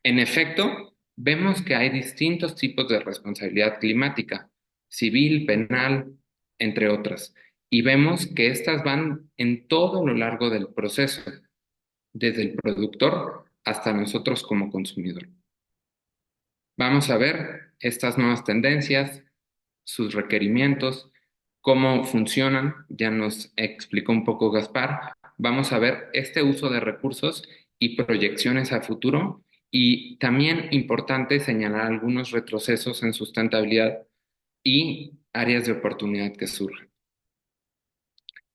En efecto, vemos que hay distintos tipos de responsabilidad climática, civil, penal, entre otras, y vemos que estas van en todo lo largo del proceso desde el productor hasta nosotros como consumidor. Vamos a ver estas nuevas tendencias, sus requerimientos, cómo funcionan, ya nos explicó un poco Gaspar, vamos a ver este uso de recursos y proyecciones a futuro, y también importante señalar algunos retrocesos en sustentabilidad y áreas de oportunidad que surgen.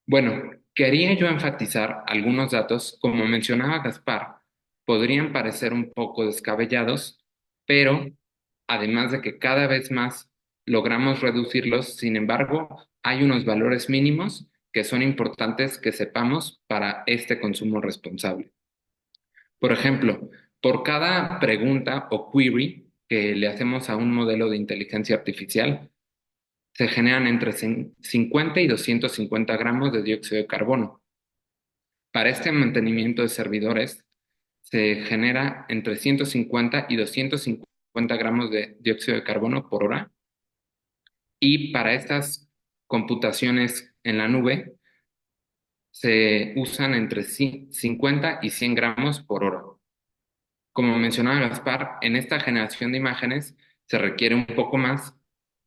Bueno, quería yo enfatizar algunos datos, como mencionaba Gaspar, podrían parecer un poco descabellados, pero además de que cada vez más logramos reducirlos, sin embargo, hay unos valores mínimos que son importantes que sepamos para este consumo responsable. Por ejemplo, por cada pregunta o query que le hacemos a un modelo de inteligencia artificial, se generan entre 50 y 250 gramos de dióxido de carbono. Para este mantenimiento de servidores, se genera entre 150 y 250 gramos de dióxido de carbono por hora. Y para estas computaciones en la nube, se usan entre 50 y 100 gramos por hora. Como mencionaba Gaspar, en esta generación de imágenes se requiere un poco más,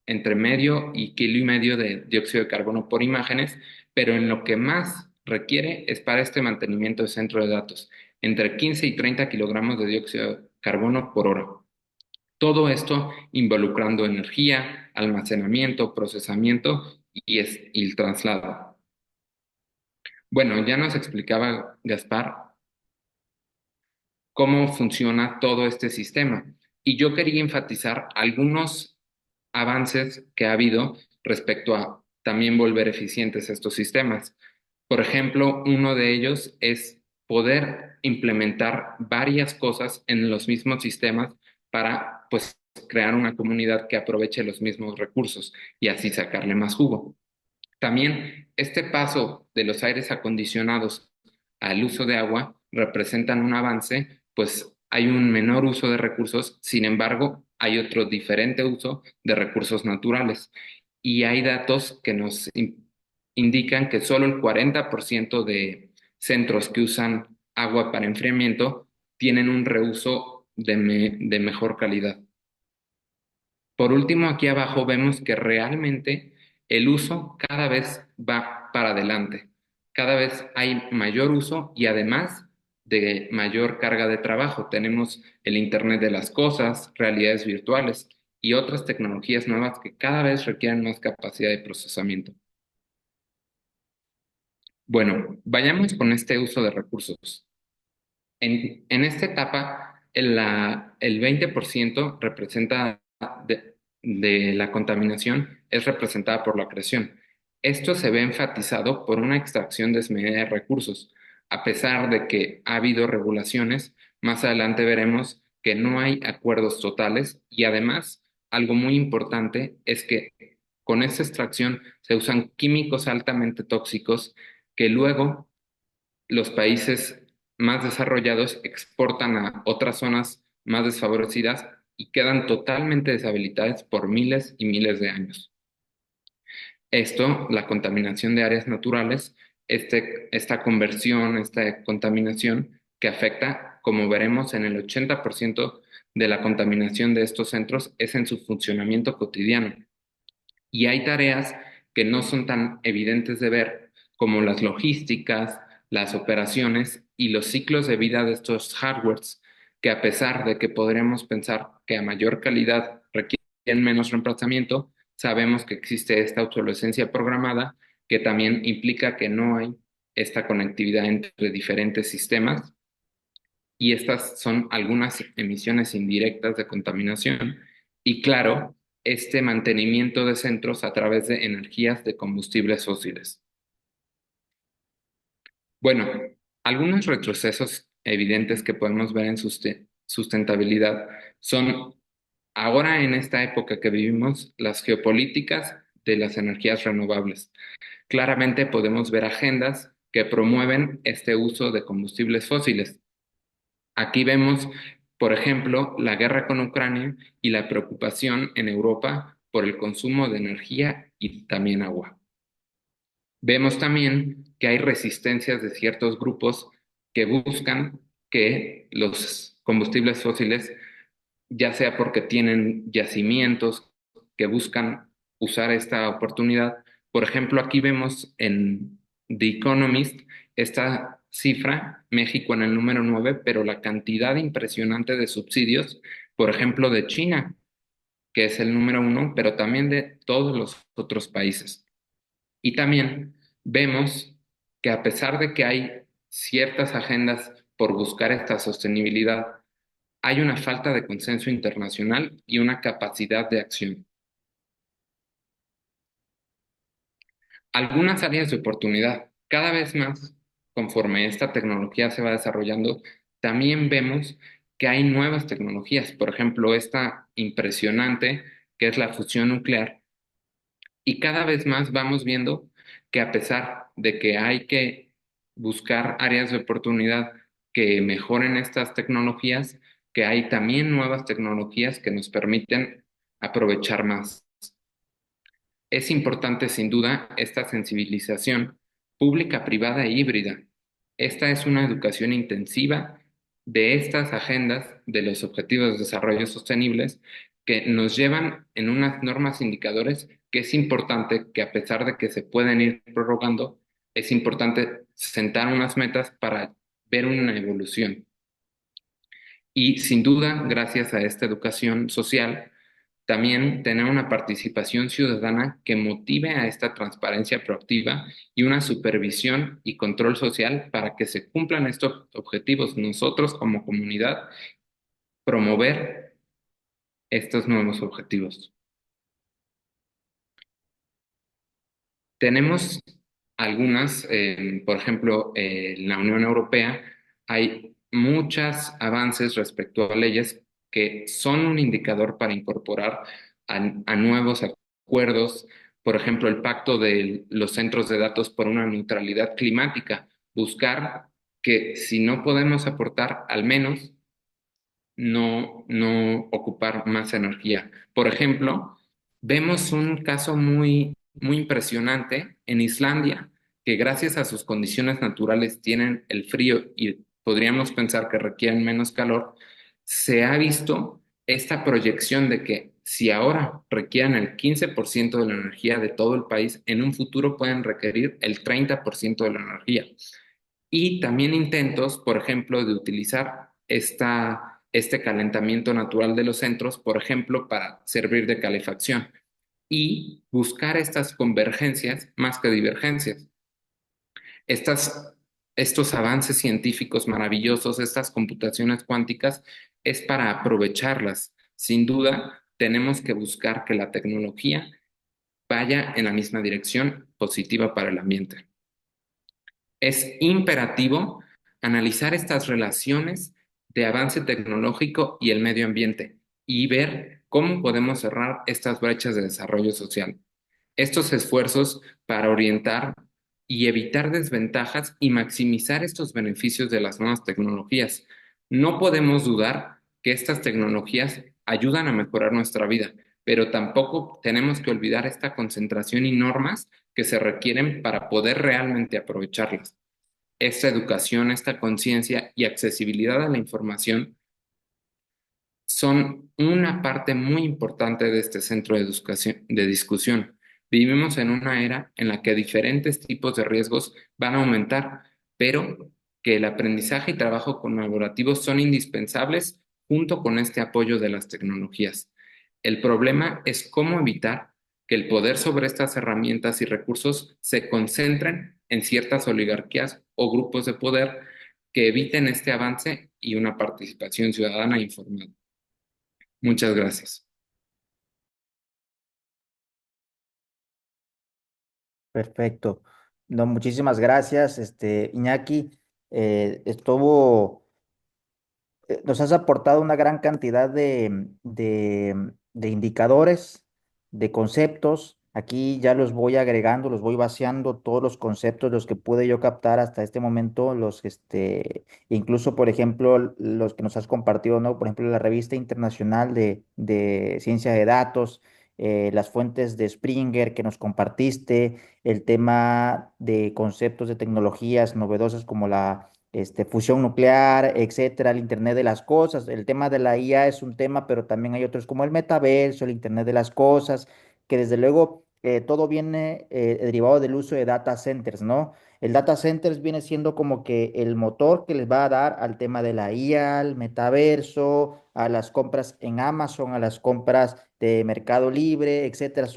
entre medio y kilo y medio de dióxido de carbono por imágenes, pero en lo que más requiere es para este mantenimiento de centro de datos, entre 15 y 30 kilogramos de dióxido de carbono por hora. Todo esto involucrando energía, almacenamiento, procesamiento y el traslado. Bueno, ya nos explicaba Gaspar cómo funciona todo este sistema. Y yo quería enfatizar algunos avances que ha habido respecto a también volver eficientes estos sistemas. Por ejemplo, uno de ellos es poder implementar varias cosas en los mismos sistemas para, pues, crear una comunidad que aproveche los mismos recursos y así sacarle más jugo. También este paso de los aires acondicionados al uso de agua representan un avance, pues hay un menor uso de recursos, sin embargo, hay otro diferente uso de recursos naturales. Y hay datos que nos indican que solo el 40% de centros que usan agua para enfriamiento tienen un reuso de mejor calidad. Por último, aquí abajo vemos que realmente el uso cada vez va para adelante. Cada vez hay mayor uso y además de mayor carga de trabajo. Tenemos el Internet de las cosas, realidades virtuales y otras tecnologías nuevas que cada vez requieren más capacidad de procesamiento. Bueno, vayamos con este uso de recursos. En esta etapa, el 20% representa de la contaminación es representada por la creación. Esto se ve enfatizado por una extracción desmedida de recursos. A pesar de que ha habido regulaciones, más adelante veremos que no hay acuerdos totales y además, algo muy importante es que con esta extracción se usan químicos altamente tóxicos que luego los países más desarrollados exportan a otras zonas más desfavorecidas y quedan totalmente deshabilitadas por miles y miles de años. Esto, la contaminación de áreas naturales, esta conversión, esta contaminación que afecta, como veremos, en el 80% de la contaminación de estos centros es en su funcionamiento cotidiano. Y hay tareas que no son tan evidentes de ver, como las logísticas, las operaciones y los ciclos de vida de estos hardwares, que a pesar de que podremos pensar que a mayor calidad requieren menos reemplazamiento, sabemos que existe esta obsolescencia programada que también implica que no hay esta conectividad entre diferentes sistemas, y estas son algunas emisiones indirectas de contaminación. Y claro, este mantenimiento de centros a través de energías de combustibles fósiles. Bueno, algunos retrocesos evidentes que podemos ver en sustentabilidad son, ahora en esta época que vivimos, las geopolíticas de las energías renovables. Claramente podemos ver agendas que promueven este uso de combustibles fósiles. Aquí vemos, por ejemplo, la guerra con Ucrania y la preocupación en Europa por el consumo de energía y también agua. Vemos también que hay resistencias de ciertos grupos que buscan que los combustibles fósiles, ya sea porque tienen yacimientos que buscan usar esta oportunidad. Por ejemplo, aquí vemos en The Economist esta cifra, México en el número 9, pero la cantidad impresionante de subsidios, por ejemplo, de China, que es el número 1, pero también de todos los otros países. Y también vemos que a pesar de que hay ciertas agendas por buscar esta sostenibilidad, hay una falta de consenso internacional y una capacidad de acción. Algunas áreas de oportunidad. Cada vez más, conforme esta tecnología se va desarrollando, también vemos que hay nuevas tecnologías. Por ejemplo, esta impresionante que es la fusión nuclear. Y cada vez más vamos viendo que a pesar de que hay que buscar áreas de oportunidad que mejoren estas tecnologías, que hay también nuevas tecnologías que nos permiten aprovechar más. Es importante, sin duda, esta sensibilización pública, privada e híbrida. Esta es una educación intensiva de estas agendas de los Objetivos de Desarrollo Sostenibles que nos llevan en unas normas indicadores que es importante que a pesar de que se pueden ir prorrogando, es importante sentar unas metas para ver una evolución. Y sin duda, gracias a esta educación social, también tener una participación ciudadana que motive a esta transparencia proactiva y una supervisión y control social para que se cumplan estos objetivos. Nosotros como comunidad, promover estos nuevos objetivos. Tenemos algunas, por ejemplo, en la Unión Europea hay muchos avances respecto a leyes que son un indicador para incorporar a nuevos acuerdos, por ejemplo, el pacto de los centros de datos por una neutralidad climática, buscar que si no podemos aportar, al menos no ocupar más energía. Por ejemplo, vemos un caso muy impresionante en Islandia, que gracias a sus condiciones naturales tienen el frío y podríamos pensar que requieren menos calor. Se ha visto esta proyección de que si ahora requieren el 15% de la energía de todo el país, en un futuro pueden requerir el 30% de la energía. Y también intentos, por ejemplo, de utilizar este calentamiento natural de los centros, por ejemplo, para servir de calefacción y buscar estas convergencias más que divergencias. Estas, estos avances científicos maravillosos, estas computaciones cuánticas, es para aprovecharlas. Sin duda, tenemos que buscar que la tecnología vaya en la misma dirección positiva para el ambiente. Es imperativo analizar estas relaciones de avance tecnológico y el medio ambiente y ver cómo podemos cerrar estas brechas de desarrollo social. Estos esfuerzos para orientar y evitar desventajas y maximizar estos beneficios de las nuevas tecnologías. No podemos dudar que estas tecnologías ayudan a mejorar nuestra vida, pero tampoco tenemos que olvidar esta concentración y normas que se requieren para poder realmente aprovecharlas. Esta educación, esta conciencia y accesibilidad a la información son una parte muy importante de este centro de discusión. Vivimos en una era en la que diferentes tipos de riesgos van a aumentar, pero que el aprendizaje y trabajo colaborativo son indispensables junto con este apoyo de las tecnologías. El problema es cómo evitar que el poder sobre estas herramientas y recursos se concentren en ciertas oligarquías o grupos de poder que eviten este avance y una participación ciudadana informada. Muchas gracias. Perfecto. No, muchísimas gracias, Iñaki. Estuvo nos has aportado una gran cantidad de indicadores, de conceptos. Aquí ya los voy agregando, los voy vaciando, todos los conceptos, los que pude yo captar hasta este momento, incluso, por ejemplo, los que nos has compartido, ¿no? Por ejemplo, la revista internacional de ciencia de datos, las fuentes de Springer que nos compartiste, el tema de conceptos de tecnologías novedosas como la fusión nuclear, etcétera, el Internet de las cosas. El tema de la IA es un tema, pero también hay otros como el metaverso, el Internet de las cosas, que desde luego todo viene derivado del uso de data centers, ¿no? El data center viene siendo como que el motor que les va a dar al tema de la IA, al metaverso, a las compras en Amazon, a las compras de Mercado Libre, etcétera.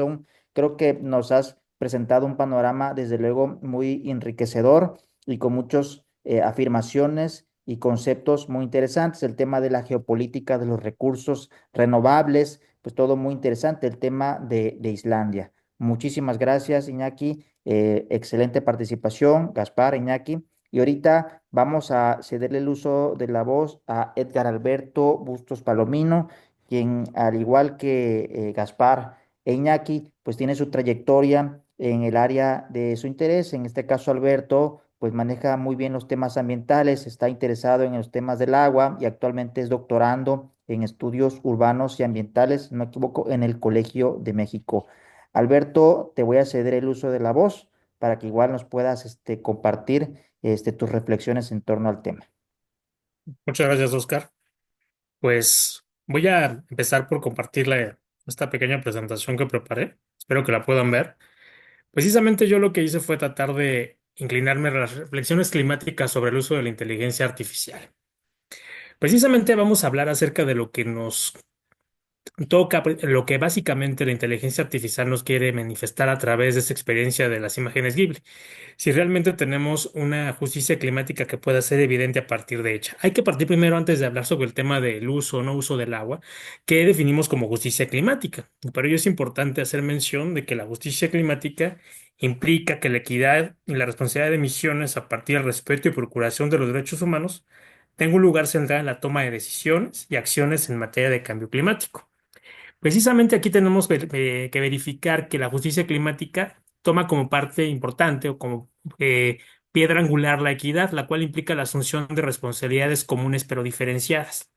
Creo que nos has presentado un panorama desde luego muy enriquecedor y con muchas afirmaciones y conceptos muy interesantes. El tema de la geopolítica de los recursos renovables, pues todo muy interesante. El tema de Islandia. Muchísimas gracias, Iñaki. Excelente participación, Gaspar, Iñaki. Y ahorita vamos a cederle el uso de la voz a Edgar Alberto Bustos Palomino, quien al igual que Gaspar e Iñaki, pues tiene su trayectoria en el área de su interés. En este caso, Alberto, pues maneja muy bien los temas ambientales, está interesado en los temas del agua y actualmente es doctorando en estudios urbanos y ambientales, no me equivoco, en el Colegio de México. Alberto, te voy a ceder el uso de la voz para que igual nos puedas compartir tus reflexiones en torno al tema. Muchas gracias, Oscar. Pues voy a empezar por compartirle esta pequeña presentación que preparé. Espero que la puedan ver. Precisamente yo lo que hice fue tratar de inclinarme a las reflexiones climáticas sobre el uso de la inteligencia artificial. Precisamente vamos a hablar acerca de lo que nos toca, lo que básicamente la inteligencia artificial nos quiere manifestar a través de esta experiencia de las imágenes Ghibli. Si realmente tenemos una justicia climática que pueda ser evidente a partir de ella. Hay que partir primero, antes de hablar sobre el tema del uso o no uso del agua, que definimos como justicia climática. Para ello es importante hacer mención de que la justicia climática implica que la equidad y la responsabilidad de emisiones a partir del respeto y procuración de los derechos humanos tenga un lugar central en la toma de decisiones y acciones en materia de cambio climático. Precisamente aquí tenemos que verificar que la justicia climática toma como parte importante o como piedra angular la equidad, la cual implica la asunción de responsabilidades comunes pero diferenciadas.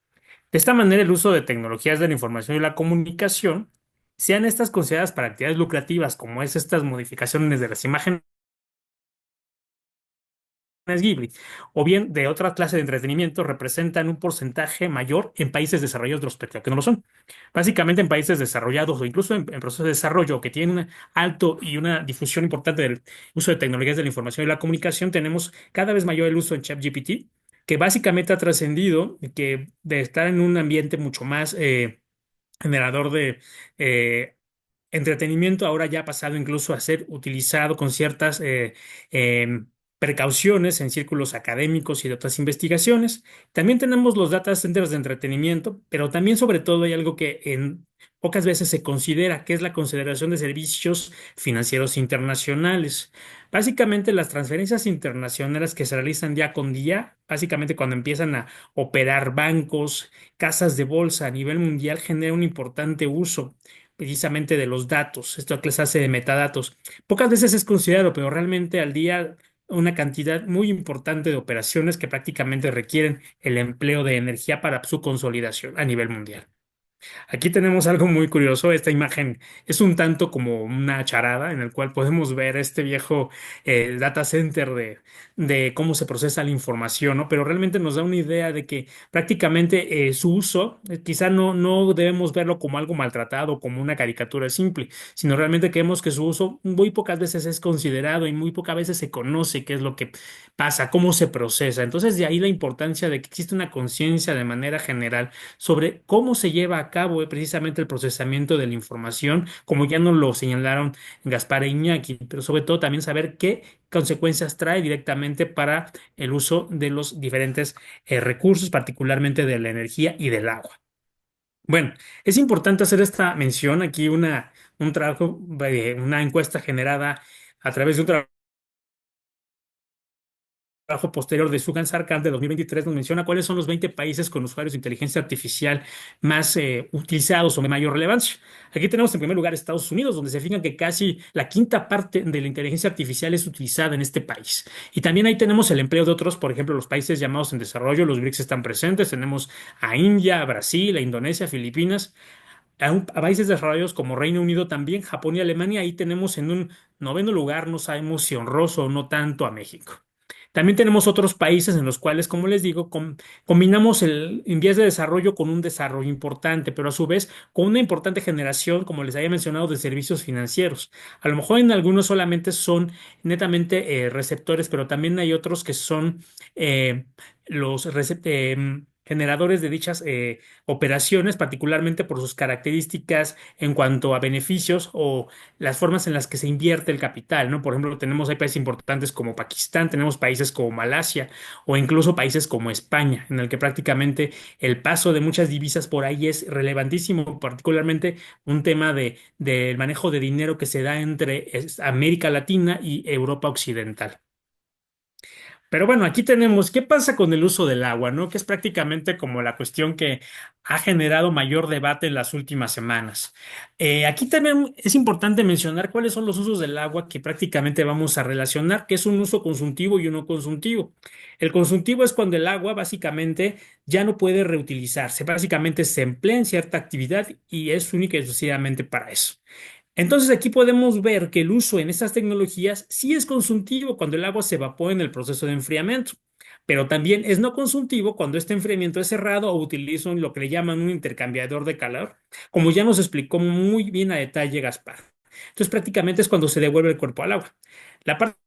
De esta manera, el uso de tecnologías de la información y la comunicación, sean estas consideradas para actividades lucrativas, como es estas modificaciones de las imágenes Ghibli, o bien de otra clase de entretenimiento, representan un porcentaje mayor en países desarrollados de los que no lo son. Básicamente en países desarrollados o incluso en procesos de desarrollo que tienen un alto y una difusión importante del uso de tecnologías de la información y la comunicación, tenemos cada vez mayor el uso en ChatGPT, que básicamente ha trascendido que de estar en un ambiente mucho más generador de entretenimiento, ahora ya ha pasado incluso a ser utilizado con ciertas precauciones en círculos académicos y de otras investigaciones. También tenemos los data centers de entretenimiento, pero también sobre todo hay algo que en pocas veces se considera, que es la consideración de servicios financieros internacionales. Básicamente las transferencias internacionales que se realizan día con día, básicamente cuando empiezan a operar bancos, casas de bolsa a nivel mundial, genera un importante uso precisamente de los datos, esto que les hace de metadatos. Pocas veces es considerado, pero realmente al día una cantidad muy importante de operaciones que prácticamente requieren el empleo de energía para su consolidación a nivel mundial. Aquí tenemos algo muy curioso. Esta imagen es un tanto como una charada en el cual podemos ver este viejo data center de cómo se procesa la información, ¿no? Pero realmente nos da una idea de que prácticamente su uso, quizá no debemos verlo como algo maltratado, como una caricatura simple, sino realmente creemos que su uso muy pocas veces es considerado y muy pocas veces se conoce qué es lo que pasa, cómo se procesa. Entonces, de ahí la importancia de que existe una conciencia de manera general sobre cómo se lleva a cabo precisamente el procesamiento de la información, como ya nos lo señalaron Gaspar e Iñaki, pero sobre todo también saber qué consecuencias trae directamente para el uso de los diferentes recursos, particularmente de la energía y del agua. Bueno, es importante hacer esta mención aquí, un trabajo, una encuesta generada a través de un trabajo posterior de Sugan Sarkar de 2023 nos menciona cuáles son los 20 países con usuarios de inteligencia artificial más utilizados o de mayor relevancia. Aquí tenemos en primer lugar Estados Unidos, donde se fija que casi la quinta parte de la inteligencia artificial es utilizada en este país. Y también ahí tenemos el empleo de otros, por ejemplo, los países llamados en desarrollo, los BRICS están presentes, tenemos a India, a Brasil, a Indonesia, Filipinas. A países desarrollados como Reino Unido también, Japón y Alemania, ahí tenemos en un noveno lugar, no sabemos si honroso o no tanto, a México. También tenemos otros países en los cuales, como les digo, combinamos el en vías de desarrollo con un desarrollo importante, pero a su vez con una importante generación, como les había mencionado, de servicios financieros. A lo mejor en algunos solamente son netamente receptores, pero también hay otros que son eh, generadores de dichas operaciones, particularmente por sus características en cuanto a beneficios o las formas en las que se invierte el capital, ¿no? Por ejemplo, hay países importantes como Pakistán, tenemos países como Malasia o incluso países como España, en el que prácticamente el paso de muchas divisas por ahí es relevantísimo, particularmente un tema del manejo de dinero que se da entre América Latina y Europa Occidental. Pero bueno, aquí tenemos, ¿qué pasa con el uso del agua, no? Que es prácticamente como la cuestión que ha generado mayor debate en las últimas semanas. Aquí también es importante mencionar cuáles son los usos del agua que prácticamente vamos a relacionar, que es un uso consultivo y uno consultivo. El consultivo es cuando el agua básicamente ya no puede reutilizarse, básicamente se emplea en cierta actividad y es única y exclusivamente para eso. Entonces aquí podemos ver que el uso en estas tecnologías sí es consultivo cuando el agua se evapora en el proceso de enfriamiento, pero también es no consultivo cuando este enfriamiento es cerrado o utilizan lo que le llaman un intercambiador de calor, como ya nos explicó muy bien a detalle Gaspar. Entonces prácticamente es cuando se devuelve el cuerpo al agua. La parte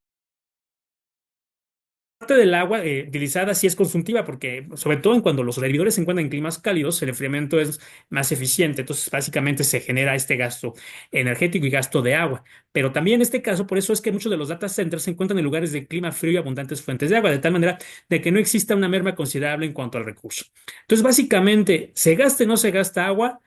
del agua utilizada sí es consultiva porque, sobre todo en cuando los servidores se encuentran en climas cálidos, el enfriamiento es más eficiente. Entonces, básicamente se genera este gasto energético y gasto de agua. Pero también en este caso, por eso es que muchos de los data centers se encuentran en lugares de clima frío y abundantes fuentes de agua, de tal manera de que no exista una merma considerable en cuanto al recurso. Entonces, básicamente, ¿se gasta o no se gasta agua?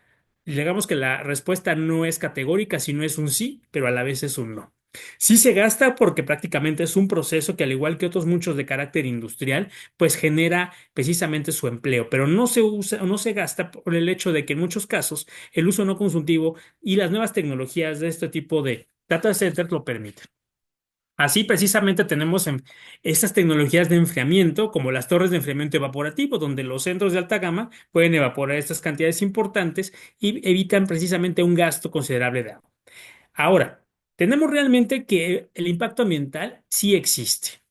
Digamos que la respuesta no es categórica, sino es un sí, pero a la vez es un no. Sí se gasta porque prácticamente es un proceso que, al igual que otros muchos de carácter industrial, pues genera precisamente su empleo, pero no se usa o no se gasta por el hecho de que en muchos casos el uso no consultivo y las nuevas tecnologías de este tipo de data centers lo permiten. Así precisamente tenemos estas tecnologías de enfriamiento, como las torres de enfriamiento evaporativo, donde los centros de alta gama pueden evaporar estas cantidades importantes y evitan precisamente un gasto considerable de agua. Ahora, tenemos realmente que el impacto ambiental sí existe.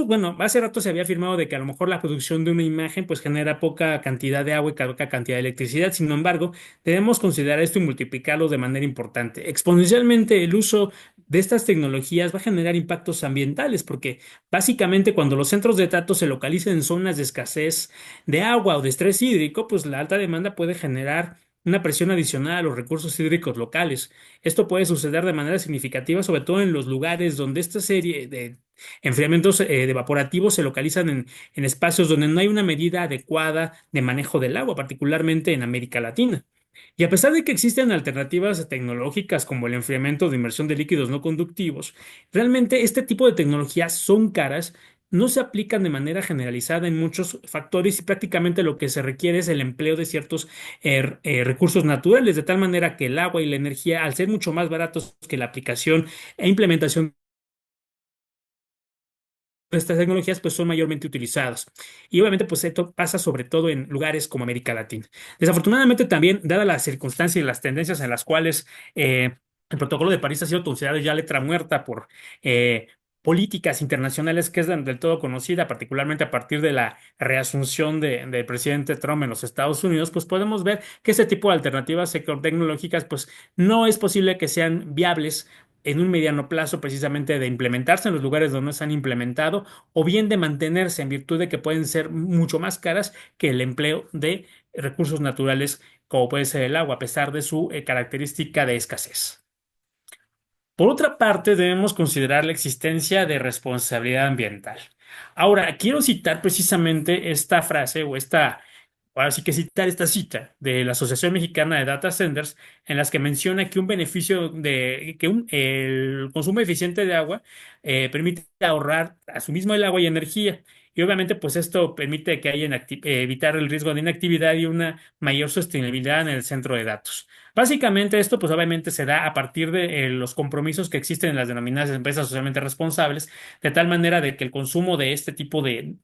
Bueno, hace rato se había afirmado de que a lo mejor la producción de una imagen pues genera poca cantidad de agua y poca cantidad de electricidad. Sin embargo, debemos considerar esto y multiplicarlo de manera importante. Exponencialmente, el uso de estas tecnologías va a generar impactos ambientales porque básicamente cuando los centros de datos se localizan en zonas de escasez de agua o de estrés hídrico, pues la alta demanda puede generar una presión adicional a los recursos hídricos locales. Esto puede suceder de manera significativa, sobre todo en los lugares donde esta serie de enfriamientos evaporativos se localizan en espacios donde no hay una medida adecuada de manejo del agua, particularmente en América Latina. Y a pesar de que existen alternativas tecnológicas como el enfriamiento de inmersión de líquidos no conductivos, realmente este tipo de tecnologías son caras, no se aplican de manera generalizada en muchos factores y prácticamente lo que se requiere es el empleo de ciertos recursos naturales, de tal manera que el agua y la energía, al ser mucho más baratos que la aplicación e implementación estas tecnologías pues son mayormente utilizadas. Y obviamente pues esto pasa sobre todo en lugares como América Latina. Desafortunadamente también, dadas las circunstancias y las tendencias en las cuales el protocolo de París ha sido considerado ya letra muerta por políticas internacionales que es del todo conocida, particularmente a partir de la reasunción del presidente Trump en los Estados Unidos, pues podemos ver que ese tipo de alternativas tecnológicas pues no es posible que sean viables en un mediano plazo precisamente de implementarse en los lugares donde no se han implementado o bien de mantenerse en virtud de que pueden ser mucho más caras que el empleo de recursos naturales como puede ser el agua a pesar de su característica de escasez. Por otra parte, debemos considerar la existencia de responsabilidad ambiental. Ahora, quiero citar precisamente esta frase ahora sí que citar esta cita de la Asociación Mexicana de Data Centers, en las que menciona que un beneficio el consumo eficiente de agua permite ahorrar a su mismo el agua y energía. Y obviamente, pues esto permite que haya evitar el riesgo de inactividad y una mayor sostenibilidad en el centro de datos. Básicamente esto pues obviamente se da a partir de los compromisos que existen en las denominadas empresas socialmente responsables, de tal manera de que el consumo de este tipo de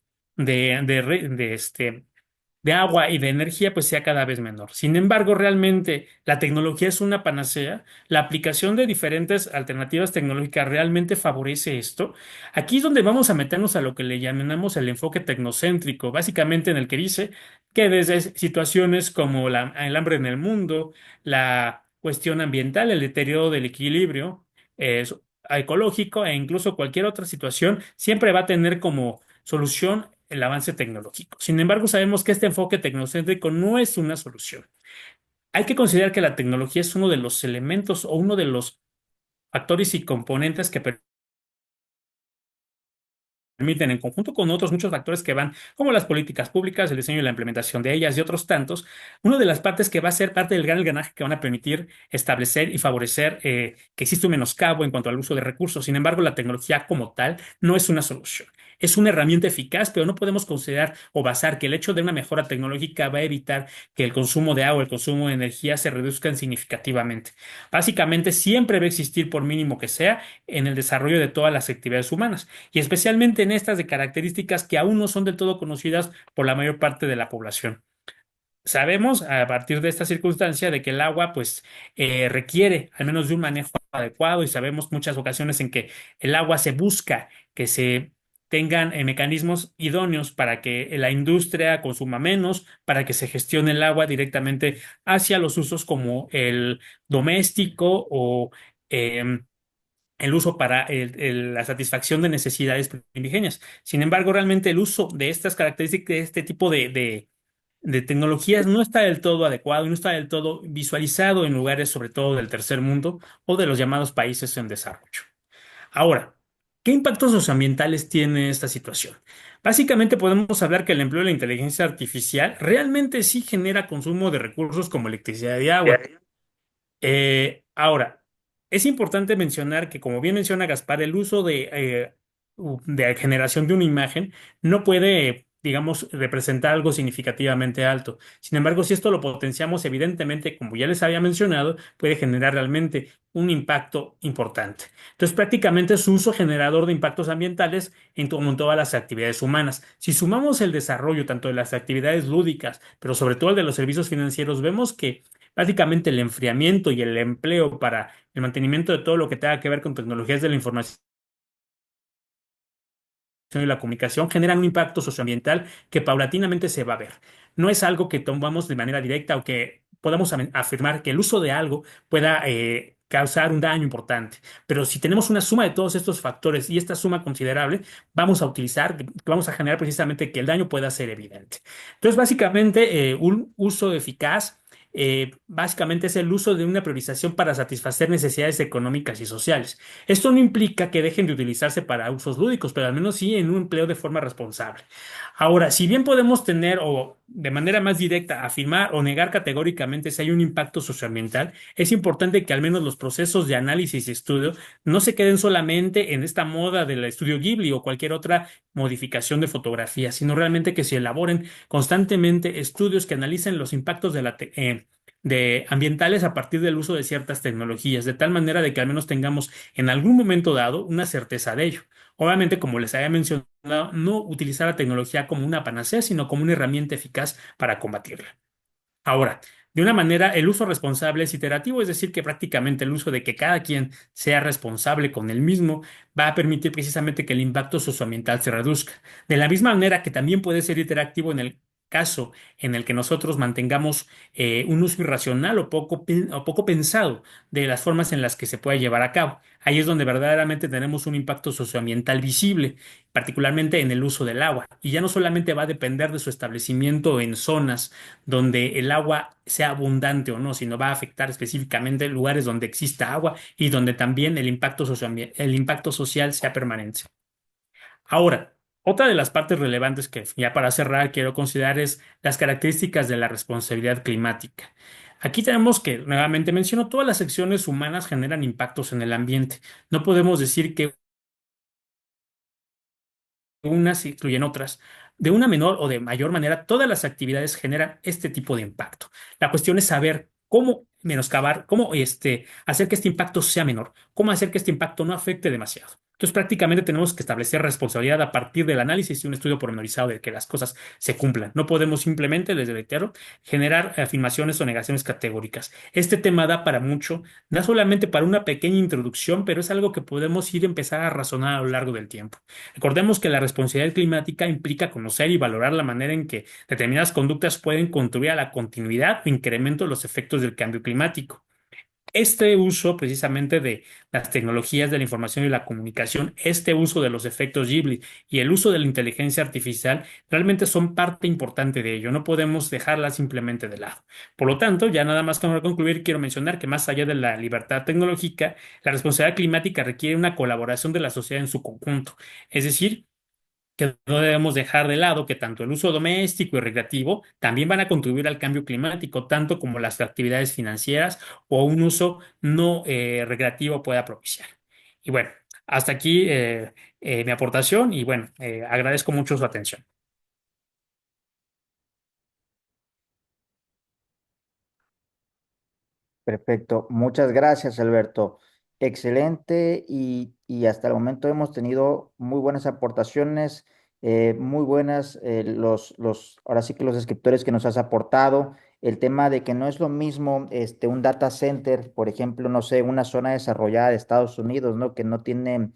de agua y de energía pues sea cada vez menor. Sin embargo, realmente la tecnología es una panacea. La aplicación de diferentes alternativas tecnológicas realmente favorece esto. Aquí es donde vamos a meternos a lo que le llamamos el enfoque tecnocéntrico, básicamente en el que dice que desde situaciones como el hambre en el mundo, la cuestión ambiental, el deterioro del equilibrio ecológico e incluso cualquier otra situación, siempre va a tener como solución el avance tecnológico. Sin embargo, sabemos que este enfoque tecnocéntrico no es una solución. Hay que considerar que la tecnología es uno de los elementos o uno de los factores y componentes que permiten, en conjunto con otros muchos factores que van, como las políticas públicas, el diseño y la implementación de ellas y otros tantos, una de las partes que va a ser parte del gran engranaje que van a permitir establecer y favorecer que existe un menoscabo en cuanto al uso de recursos. Sin embargo, la tecnología como tal no es una solución. Es una herramienta eficaz, pero no podemos considerar o basar que el hecho de una mejora tecnológica va a evitar que el consumo de agua, el consumo de energía se reduzcan significativamente. Básicamente, siempre va a existir, por mínimo que sea, en el desarrollo de todas las actividades humanas y especialmente en estas de características que aún no son del todo conocidas por la mayor parte de la población. Sabemos a partir de esta circunstancia de que el agua pues requiere al menos de un manejo adecuado y sabemos muchas ocasiones en que el agua se busca que se tengan mecanismos idóneos para que la industria consuma menos, para que se gestione el agua directamente hacia los usos como el doméstico o el uso para la satisfacción de necesidades primigenias. Sin embargo, realmente el uso de estas características, de este tipo de tecnologías no está del todo adecuado y no está del todo visualizado en lugares, sobre todo del tercer mundo o de los llamados países en desarrollo. Ahora, ¿qué impactos socioambientales tiene esta situación? Básicamente podemos hablar que el empleo de la inteligencia artificial realmente sí genera consumo de recursos como electricidad y agua. Ahora, es importante mencionar que, como bien menciona Gaspar, el uso de generación de una imagen no puede, digamos, representar algo significativamente alto. Sin embargo, si esto lo potenciamos, evidentemente, como ya les había mencionado, puede generar realmente un impacto importante. Entonces, prácticamente es su uso generador de impactos ambientales como en todas las actividades humanas. Si sumamos el desarrollo tanto de las actividades lúdicas, pero sobre todo el de los servicios financieros, vemos que básicamente el enfriamiento y el empleo para el mantenimiento de todo lo que tenga que ver con tecnologías de la información y la comunicación generan un impacto socioambiental que paulatinamente se va a ver. No es algo que tomamos de manera directa o que podamos afirmar que el uso de algo pueda causar un daño importante. Pero si tenemos una suma de todos estos factores y esta suma considerable, vamos a generar precisamente que el daño pueda ser evidente. Entonces, básicamente, un uso eficaz básicamente es el uso de una priorización para satisfacer necesidades económicas y sociales. Esto no implica que dejen de utilizarse para usos lúdicos, pero al menos sí en un empleo de forma responsable. Ahora, si bien podemos tener o de manera más directa afirmar o negar categóricamente si hay un impacto socioambiental, es importante que al menos los procesos de análisis y estudio no se queden solamente en esta moda del estudio Ghibli o cualquier otra modificación de fotografía, sino realmente que se elaboren constantemente estudios que analicen los impactos de ambientales a partir del uso de ciertas tecnologías, de tal manera de que al menos tengamos en algún momento dado una certeza de ello. Obviamente, como les había mencionado, no utilizar la tecnología como una panacea, sino como una herramienta eficaz para combatirla. Ahora, de una manera, el uso responsable es iterativo, es decir, que prácticamente el uso de que cada quien sea responsable con el mismo va a permitir precisamente que el impacto socioambiental se reduzca. De la misma manera que también puede ser iterativo en el caso en el que nosotros mantengamos un uso irracional o poco pensado de las formas en las que se puede llevar a cabo. Ahí es donde verdaderamente tenemos un impacto socioambiental visible, particularmente en el uso del agua. Y ya no solamente va a depender de su establecimiento en zonas donde el agua sea abundante o no, sino va a afectar específicamente lugares donde exista agua y donde también el impacto social sea permanente. Ahora, otra de las partes relevantes que ya para cerrar quiero considerar es las características de la responsabilidad climática. Aquí tenemos que, nuevamente menciono, todas las acciones humanas generan impactos en el ambiente. No podemos decir que unas incluyen otras. De una menor o de mayor manera, todas las actividades generan este tipo de impacto. La cuestión es saber cómo menoscabar, cómo hacer que este impacto sea menor, cómo hacer que este impacto no afecte demasiado. Entonces, prácticamente tenemos que establecer responsabilidad a partir del análisis y un estudio pormenorizado de que las cosas se cumplan. No podemos simplemente, les reitero, generar afirmaciones o negaciones categóricas. Este tema da para mucho, da solamente para una pequeña introducción, pero es algo que podemos ir a empezar a razonar a lo largo del tiempo. Recordemos que la responsabilidad climática implica conocer y valorar la manera en que determinadas conductas pueden contribuir a la continuidad o incremento de los efectos del cambio climático. Este uso precisamente de las tecnologías de la información y la comunicación, este uso de los efectos Ghibli y el uso de la inteligencia artificial realmente son parte importante de ello. No podemos dejarla simplemente de lado. Por lo tanto, ya nada más para concluir, quiero mencionar que más allá de la libertad tecnológica, la responsabilidad climática requiere una colaboración de la sociedad en su conjunto. Es decir, que no debemos dejar de lado que tanto el uso doméstico y recreativo también van a contribuir al cambio climático, tanto como las actividades financieras o un uso no recreativo pueda propiciar. Y bueno, hasta aquí mi aportación y bueno, agradezco mucho su atención. Perfecto, muchas gracias, Alberto. Excelente y hasta el momento hemos tenido muy buenas aportaciones, muy buenas ahora sí que los descriptores que nos has aportado. El tema de que no es lo mismo un data center, por ejemplo, no sé, una zona desarrollada de Estados Unidos, ¿no? Que no tiene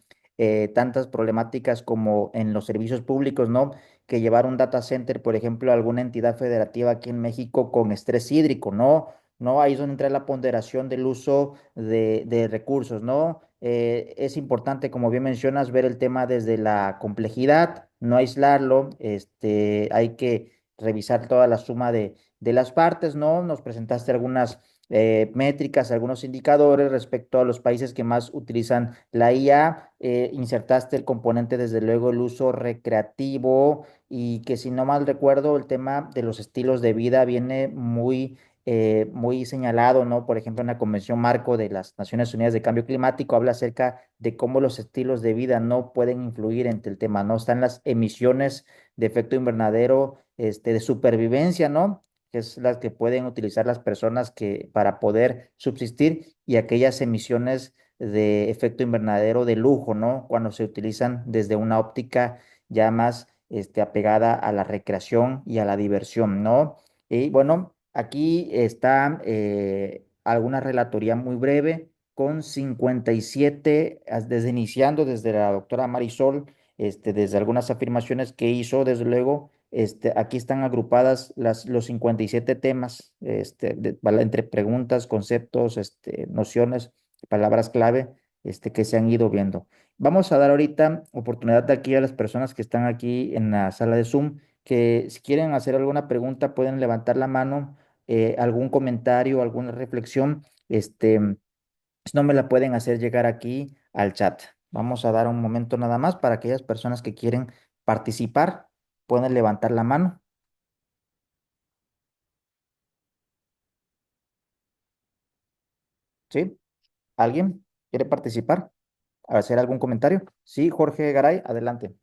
tantas problemáticas como en los servicios públicos, ¿no? Que llevar un data center, por ejemplo, a alguna entidad federativa aquí en México con estrés hídrico, ¿no? ¿No? Ahí es donde entra la ponderación del uso de recursos, ¿no? Es importante, como bien mencionas, ver el tema desde la complejidad, no aislarlo, hay que revisar toda la suma de las partes, ¿no? Nos presentaste algunas métricas, algunos indicadores respecto a los países que más utilizan la IA, insertaste el componente, desde luego, el uso recreativo y que si no mal recuerdo, el tema de los estilos de vida viene muy señalado, ¿no? Por ejemplo, en la Convención Marco de las Naciones Unidas de Cambio Climático habla acerca de cómo los estilos de vida no pueden influir en el tema, ¿no? Están las emisiones de efecto invernadero, de supervivencia, ¿no? Que es las que pueden utilizar las personas para poder subsistir y aquellas emisiones de efecto invernadero de lujo, ¿no? Cuando se utilizan desde una óptica ya más, apegada a la recreación y a la diversión, ¿no? Y bueno, aquí está alguna relatoría muy breve con 57, desde iniciando desde la doctora Marisol, desde algunas afirmaciones que hizo, desde luego, aquí están agrupadas los 57 temas, entre preguntas, conceptos, nociones, palabras clave, que se han ido viendo. Vamos a dar ahorita oportunidad de aquí a las personas que están aquí en la sala de Zoom, que si quieren hacer alguna pregunta pueden levantar la mano, algún comentario, alguna reflexión, si no me la pueden hacer llegar aquí al chat. Vamos a dar un momento nada más para aquellas personas que quieren participar, pueden levantar la mano, ¿sí? ¿Alguien quiere participar? ¿Hacer algún comentario? Sí, Jorge Garay, adelante.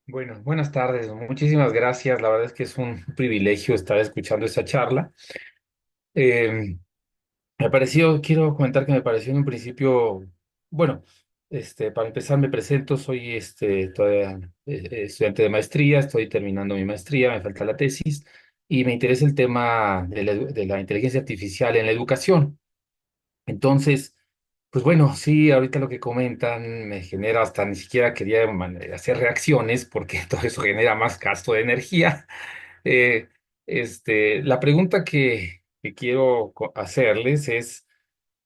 Bueno, buenas tardes, muchísimas gracias. La verdad es que es un privilegio estar escuchando esta charla. Eh, Me pareció, quiero comentar que me pareció en un principio, bueno, para empezar me presento, soy todavía estudiante de maestría, estoy terminando mi maestría, me falta la tesis y me interesa el tema de la inteligencia artificial en la educación. Entonces, pues bueno, sí, ahorita lo que comentan me genera hasta ni siquiera quería hacer reacciones porque todo eso genera más gasto de energía. Eh, la pregunta que quiero hacerles es,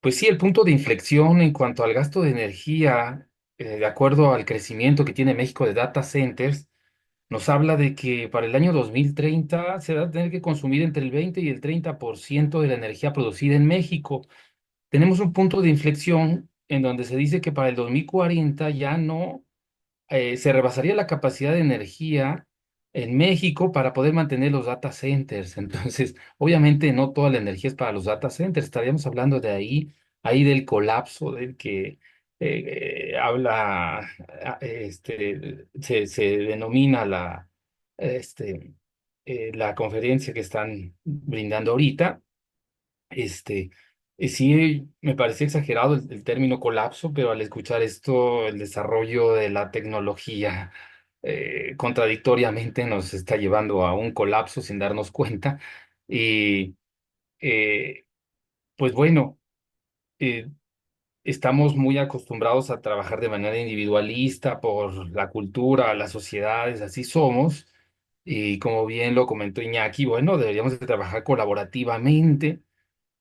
pues sí, el punto de inflexión en cuanto al gasto de energía, de acuerdo al crecimiento que tiene México de data centers, nos habla de que para el año 2030 se va a tener que consumir entre el 20 y el 30% de la energía producida en México. Tenemos un punto de inflexión en donde se dice que para el 2040 ya no se rebasaría la capacidad de energía en México para poder mantener los data centers. Entonces, obviamente no toda la energía es para los data centers. Estaríamos hablando de ahí del colapso del que habla, se denomina la conferencia que están brindando ahorita. Este, Sí, me parecía exagerado el término colapso, pero al escuchar esto, el desarrollo de la tecnología contradictoriamente nos está llevando a un colapso sin darnos cuenta. Y eh, pues bueno, eh, estamos muy acostumbrados a trabajar de manera individualista por la cultura, las sociedades, así somos. Y como bien lo comentó Iñaki, bueno, deberíamos de trabajar colaborativamente,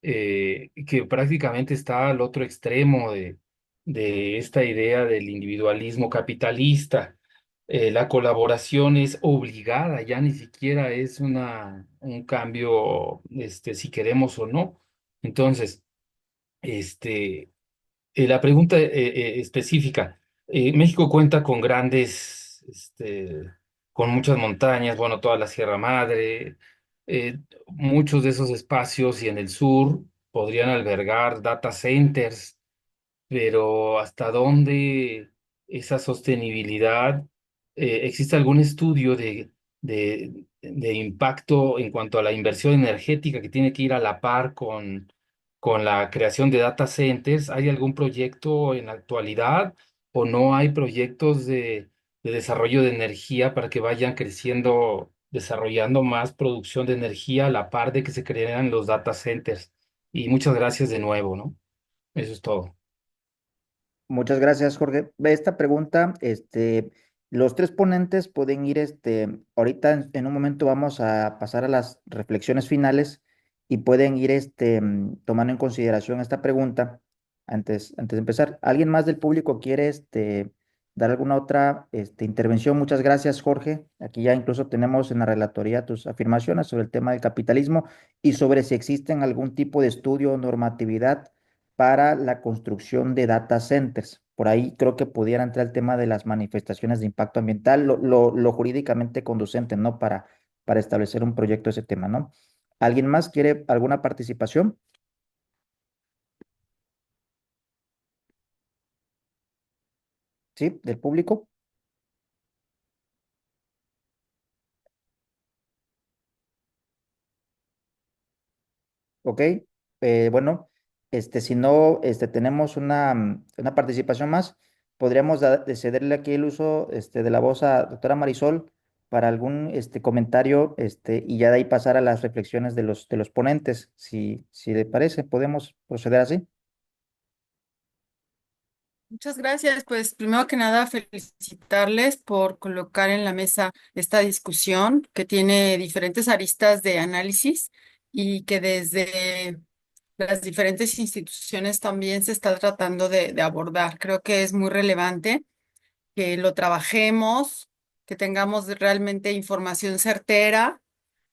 que prácticamente está al otro extremo de esta idea del individualismo capitalista. La colaboración es obligada, ya ni siquiera es un cambio, si queremos o no. Entonces, este, la pregunta específica. México cuenta con con muchas montañas, bueno, toda la Sierra Madre, muchos de esos espacios y en el sur podrían albergar data centers, pero ¿hasta dónde esa sostenibilidad? ¿Existe algún estudio de impacto en cuanto a la inversión energética que tiene que ir a la par con la creación de data centers? ¿Hay algún proyecto en la actualidad o no hay proyectos de desarrollo de energía para que vayan creciendo, desarrollando más producción de energía a la par de que se crean los data centers? Y muchas gracias de nuevo, ¿no? Eso es todo. Muchas gracias, Jorge. Ve esta pregunta, los tres ponentes pueden ir, ahorita en un momento vamos a pasar a las reflexiones finales y pueden ir, tomando en consideración esta pregunta antes de empezar. ¿Alguien más del público quiere, dar alguna otra, intervención? Muchas gracias, Jorge. Aquí ya incluso tenemos en la relatoría tus afirmaciones sobre el tema del capitalismo y sobre si existen algún tipo de estudio o normatividad para la construcción de data centers. Por ahí creo que pudiera entrar el tema de las manifestaciones de impacto ambiental, lo jurídicamente conducente, ¿no? Para establecer un proyecto de ese tema, ¿no? ¿Alguien más quiere alguna participación? ¿Sí? ¿Del público? Ok, bueno, si no, tenemos una participación más, podríamos de cederle aquí el uso, de la voz a doctora Marisol para algún, comentario, y ya de ahí pasar a las reflexiones de los ponentes, si le parece, podemos proceder así. Muchas gracias. Pues primero que nada, felicitarles por colocar en la mesa esta discusión que tiene diferentes aristas de análisis y que desde las diferentes instituciones también se está tratando de abordar. Creo que es muy relevante que lo trabajemos, que tengamos realmente información certera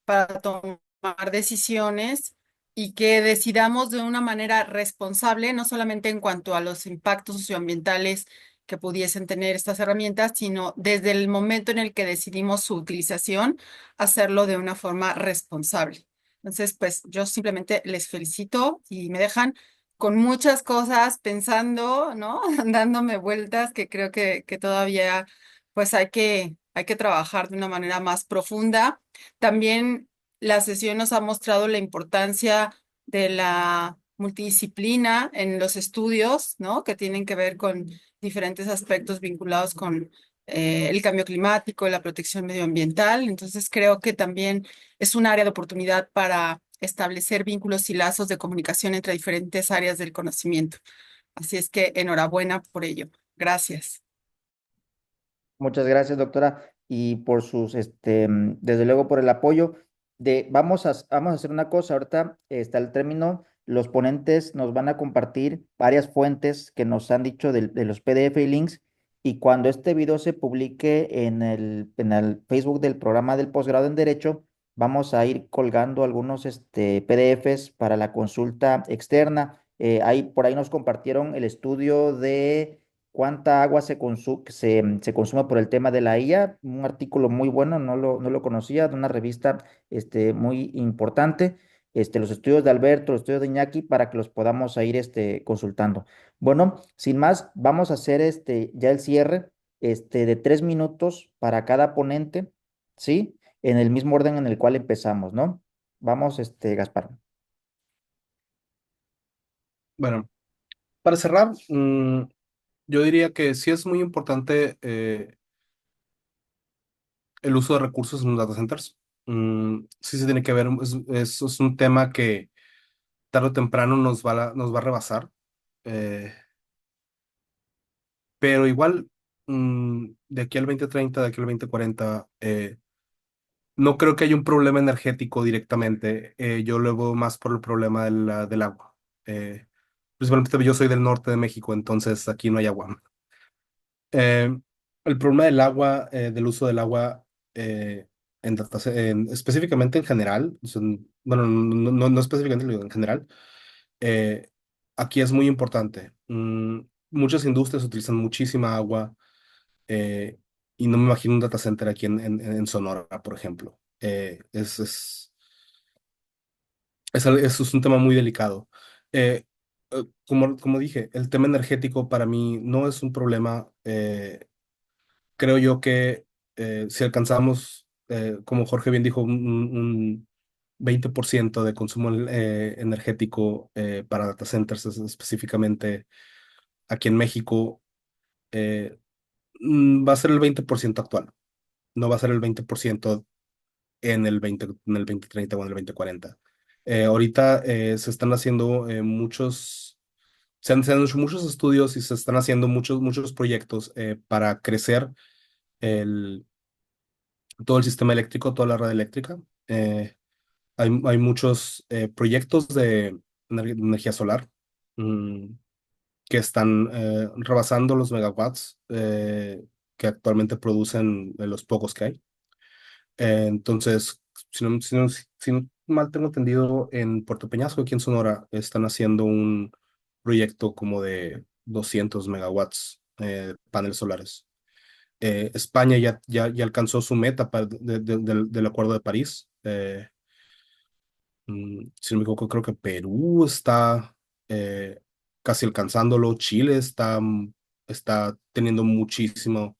para tomar decisiones y que decidamos de una manera responsable, no solamente en cuanto a los impactos socioambientales que pudiesen tener estas herramientas, sino desde el momento en el que decidimos su utilización, hacerlo de una forma responsable. Entonces, pues yo simplemente les felicito y me dejan con muchas cosas pensando, ¿no? Dándome vueltas que creo que todavía pues hay que trabajar de una manera más profunda. También la sesión nos ha mostrado la importancia de la multidisciplina en los estudios, ¿no? Que tienen que ver con diferentes aspectos vinculados con el cambio climático, la protección medioambiental. Entonces, creo que también es un área de oportunidad para establecer vínculos y lazos de comunicación entre diferentes áreas del conocimiento. Así es que enhorabuena por ello. Gracias. Muchas gracias, doctora, y por desde luego por el apoyo. Vamos a hacer una cosa, ahorita está el término, los ponentes nos van a compartir varias fuentes que nos han dicho de los PDF y links, y cuando este video se publique en el Facebook del programa del posgrado en Derecho, vamos a ir colgando algunos PDFs para la consulta externa. Por ahí nos compartieron el estudio de cuánta agua se consume por el tema de la IA, un artículo muy bueno, no lo conocía, de una revista muy importante, los estudios de Alberto, los estudios de Iñaki, para que los podamos ir consultando. Bueno, sin más, vamos a hacer ya el cierre de 3 minutos para cada ponente, ¿sí? En el mismo orden en el cual empezamos, ¿no? Vamos, Gaspar. Bueno, para cerrar, yo diría que sí es muy importante el uso de recursos en los data centers. Sí se tiene que ver, es un tema que tarde o temprano nos va a rebasar. eh, pero igual, de aquí al 2030, de aquí al 2040, no creo que haya un problema energético directamente. Yo lo veo más por el problema del agua. Eh, Principalmente yo soy del norte de México, entonces aquí no hay agua. Eh, el problema del agua, del uso del agua, específicamente en general, bueno, no específicamente, lo digo en general, eh, aquí es muy importante. Muchas industrias utilizan muchísima agua, eh, y no me imagino un data center aquí en Sonora, por ejemplo. Eso es un tema muy delicado. Eh, como dije, el tema energético para mí no es un problema. Creo yo que si alcanzamos, como Jorge bien dijo, un 20% de consumo energético para data centers, específicamente aquí en México, eh, va a ser el 20% actual, no va a ser el 20% en el 2030 o en el 2040. Ahorita se están haciendo se han hecho muchos estudios y se están haciendo muchos proyectos para crecer todo el sistema eléctrico, toda la red eléctrica. Eh, hay muchos proyectos de energía solar, mm, que están rebasando los megawatts que actualmente producen los pocos que hay. Entonces, si no mal tengo entendido, en Puerto Peñasco, aquí en Sonora, están haciendo un proyecto como de 200 megawatts paneles solares. España ya alcanzó su meta del Acuerdo de París. Si no me equivoco, creo que Perú está eh, casi alcanzándolo. Chile está teniendo muchísimo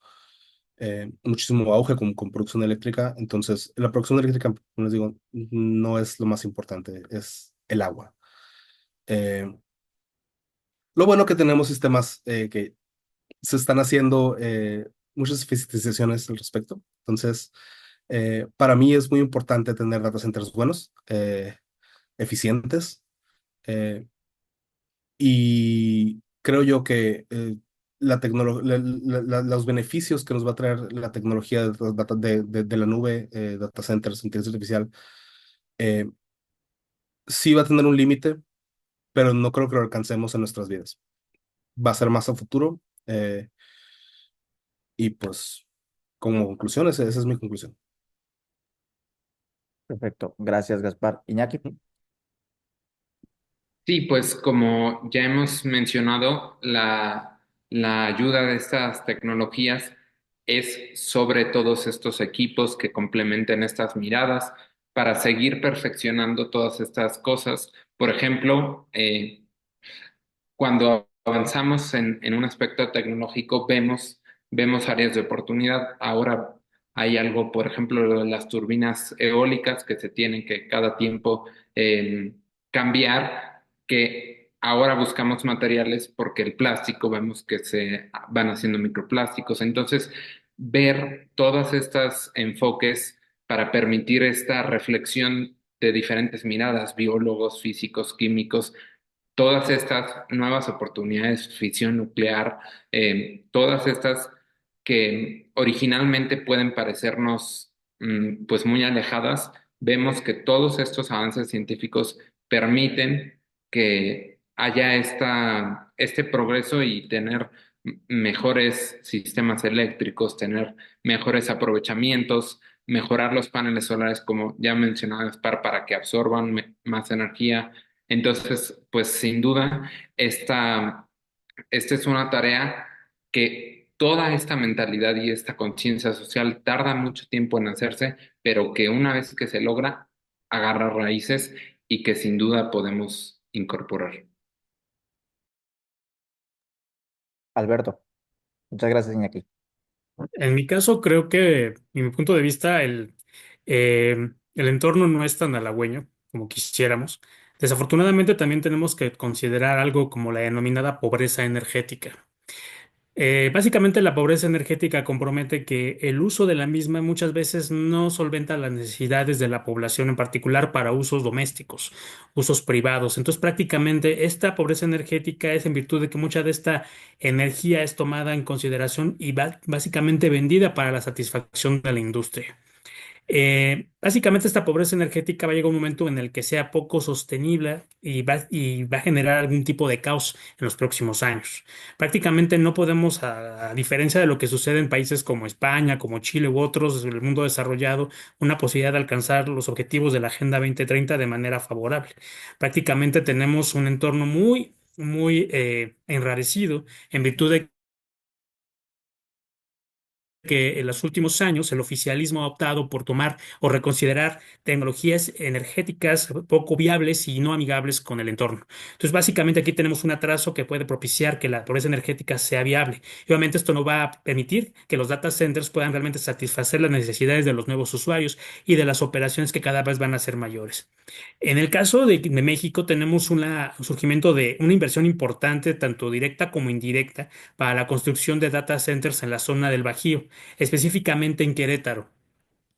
auge con producción eléctrica. Entonces, la producción eléctrica, como les digo, no es lo más importante, es el agua. Eh, lo bueno que tenemos sistemas que se están haciendo muchas especificaciones al respecto. Entonces, para mí es muy importante tener data centers buenos, eficientes, eh, y creo yo que los beneficios que nos va a traer la tecnología de la nube, data centers, inteligencia artificial, eh, sí va a tener un límite, pero no creo que lo alcancemos en nuestras vidas. Va a ser más a futuro, y pues como conclusión, esa es mi conclusión. Perfecto. Gracias, Gaspar. Iñaki. Sí, pues como ya hemos mencionado, la ayuda de estas tecnologías es sobre todos estos equipos que complementen estas miradas para seguir perfeccionando todas estas cosas. Por ejemplo, cuando avanzamos en un aspecto tecnológico, vemos áreas de oportunidad. Ahora hay algo, por ejemplo, lo de las turbinas eólicas que se tienen que cada tiempo cambiar, que ahora buscamos materiales porque el plástico vemos que se van haciendo microplásticos. Entonces, ver todos estos enfoques para permitir esta reflexión de diferentes miradas, biólogos, físicos, químicos, todas estas nuevas oportunidades, fisión nuclear, todas estas que originalmente pueden parecernos pues muy alejadas, vemos que todos estos avances científicos permiten que haya este progreso y tener mejores sistemas eléctricos, tener mejores aprovechamientos, mejorar los paneles solares, como ya mencionaba Gaspar, para que absorban más energía. Entonces, pues sin duda, esta es una tarea que toda esta mentalidad y esta conciencia social tarda mucho tiempo en hacerse, pero que una vez que se logra, agarra raíces y que sin duda podemos incorporar. Alberto. Muchas gracias, Iñaki. En mi caso, creo que, en mi punto de vista, el entorno no es tan halagüeño como quisiéramos. Desafortunadamente también tenemos que considerar algo como la denominada pobreza energética. Básicamente la pobreza energética compromete que el uso de la misma muchas veces no solventa las necesidades de la población en particular para usos domésticos, usos privados. Entonces prácticamente esta pobreza energética es en virtud de que mucha de esta energía es tomada en consideración y básicamente vendida para la satisfacción de la industria. Básicamente esta pobreza energética va a llegar un momento en el que sea poco sostenible y va a generar algún tipo de caos en los próximos años. Prácticamente no podemos, a diferencia de lo que sucede en países como España, como Chile u otros del mundo desarrollado, una posibilidad de alcanzar los objetivos de la Agenda 2030 de manera favorable. Prácticamente tenemos un entorno muy enrarecido en virtud de que en los últimos años el oficialismo ha optado por tomar o reconsiderar tecnologías energéticas poco viables y no amigables con el entorno. Entonces, básicamente aquí tenemos un atraso que puede propiciar que la pobreza energética sea viable. Y obviamente esto no va a permitir que los data centers puedan realmente satisfacer las necesidades de los nuevos usuarios y de las operaciones que cada vez van a ser mayores. En el caso de México, tenemos un surgimiento de una inversión importante, tanto directa como indirecta, para la construcción de data centers en la zona del Bajío, específicamente en Querétaro.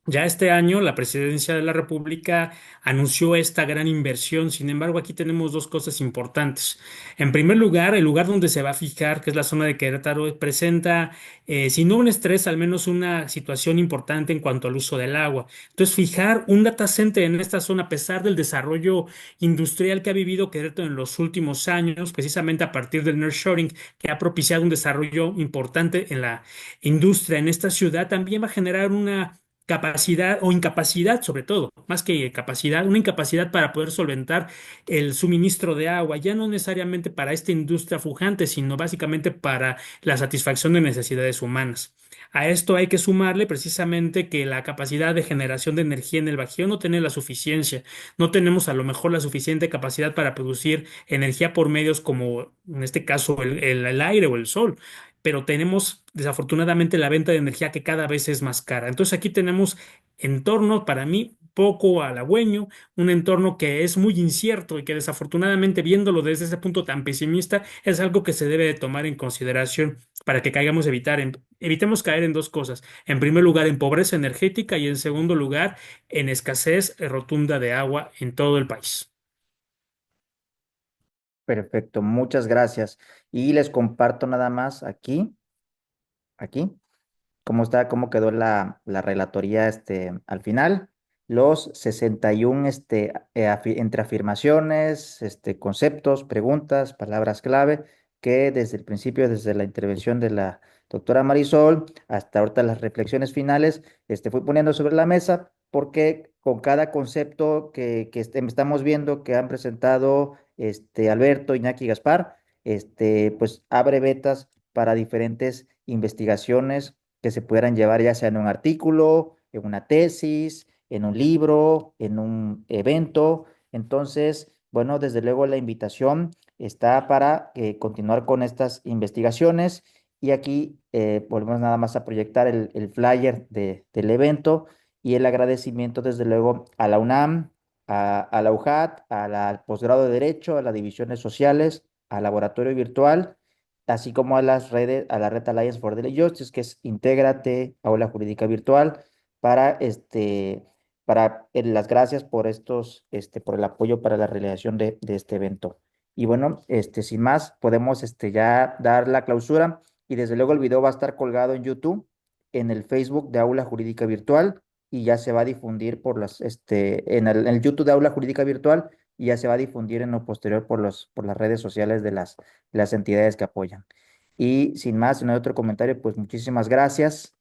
Ya este año la Presidencia de la República anunció esta gran inversión. Sin embargo, aquí tenemos dos cosas importantes. En primer lugar, el lugar donde se va a fijar, que es la zona de Querétaro, presenta, si no un estrés, al menos una situación importante en cuanto al uso del agua. Entonces, fijar un data center en esta zona, a pesar del desarrollo industrial que ha vivido Querétaro en los últimos años, precisamente a partir del nearshoring, que ha propiciado un desarrollo importante en la industria en esta ciudad, también va a generar una capacidad o incapacidad, sobre todo, más que capacidad, una incapacidad para poder solventar el suministro de agua, ya no necesariamente para esta industria pujante, sino básicamente para la satisfacción de necesidades humanas. A esto hay que sumarle precisamente que la capacidad de generación de energía en el Bajío no tiene la suficiencia, no tenemos a lo mejor la suficiente capacidad para producir energía por medios como en este caso el aire o el sol, pero tenemos desafortunadamente la venta de energía que cada vez es más cara. Entonces aquí tenemos entorno para mí poco halagüeño, un entorno que es muy incierto y que desafortunadamente viéndolo desde ese punto tan pesimista es algo que se debe de tomar en consideración para que evitemos caer en dos cosas. En primer lugar, en pobreza energética y en segundo lugar, en escasez rotunda de agua en todo el país. Perfecto, muchas gracias. Y les comparto nada más aquí, cómo está, cómo quedó la relatoría al final. Los 61 entre afirmaciones, conceptos, preguntas, palabras clave, que desde el principio, desde la intervención de la doctora Marisol hasta ahorita las reflexiones finales, fui poniendo sobre la mesa porque con cada concepto que estamos viendo que han presentado Alberto, Iñaki y Gaspar, pues abre vetas para diferentes investigaciones que se pudieran llevar ya sea en un artículo, en una tesis, en un libro, en un evento. Entonces, bueno, desde luego la invitación está para continuar con estas investigaciones y aquí volvemos nada más a proyectar el flyer del evento y el agradecimiento desde luego a la UNAM, a la UJAT, al posgrado de Derecho, a las divisiones sociales, al laboratorio virtual así como a las redes, a la red Alliance for Daily Justice, que es Intégrate, Aula Jurídica Virtual, para las gracias por por el apoyo para la realización de este evento. Y bueno, sin más, podemos ya dar la clausura y desde luego el video va a estar colgado en YouTube, en el Facebook de Aula Jurídica Virtual y ya se va a difundir en el YouTube de Aula Jurídica Virtual y ya se va a difundir en lo posterior por las redes sociales de las entidades que apoyan. Y sin más, si no hay otro comentario, pues muchísimas gracias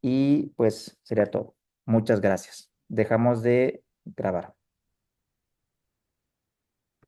y pues sería todo. Muchas gracias. Dejamos de grabar.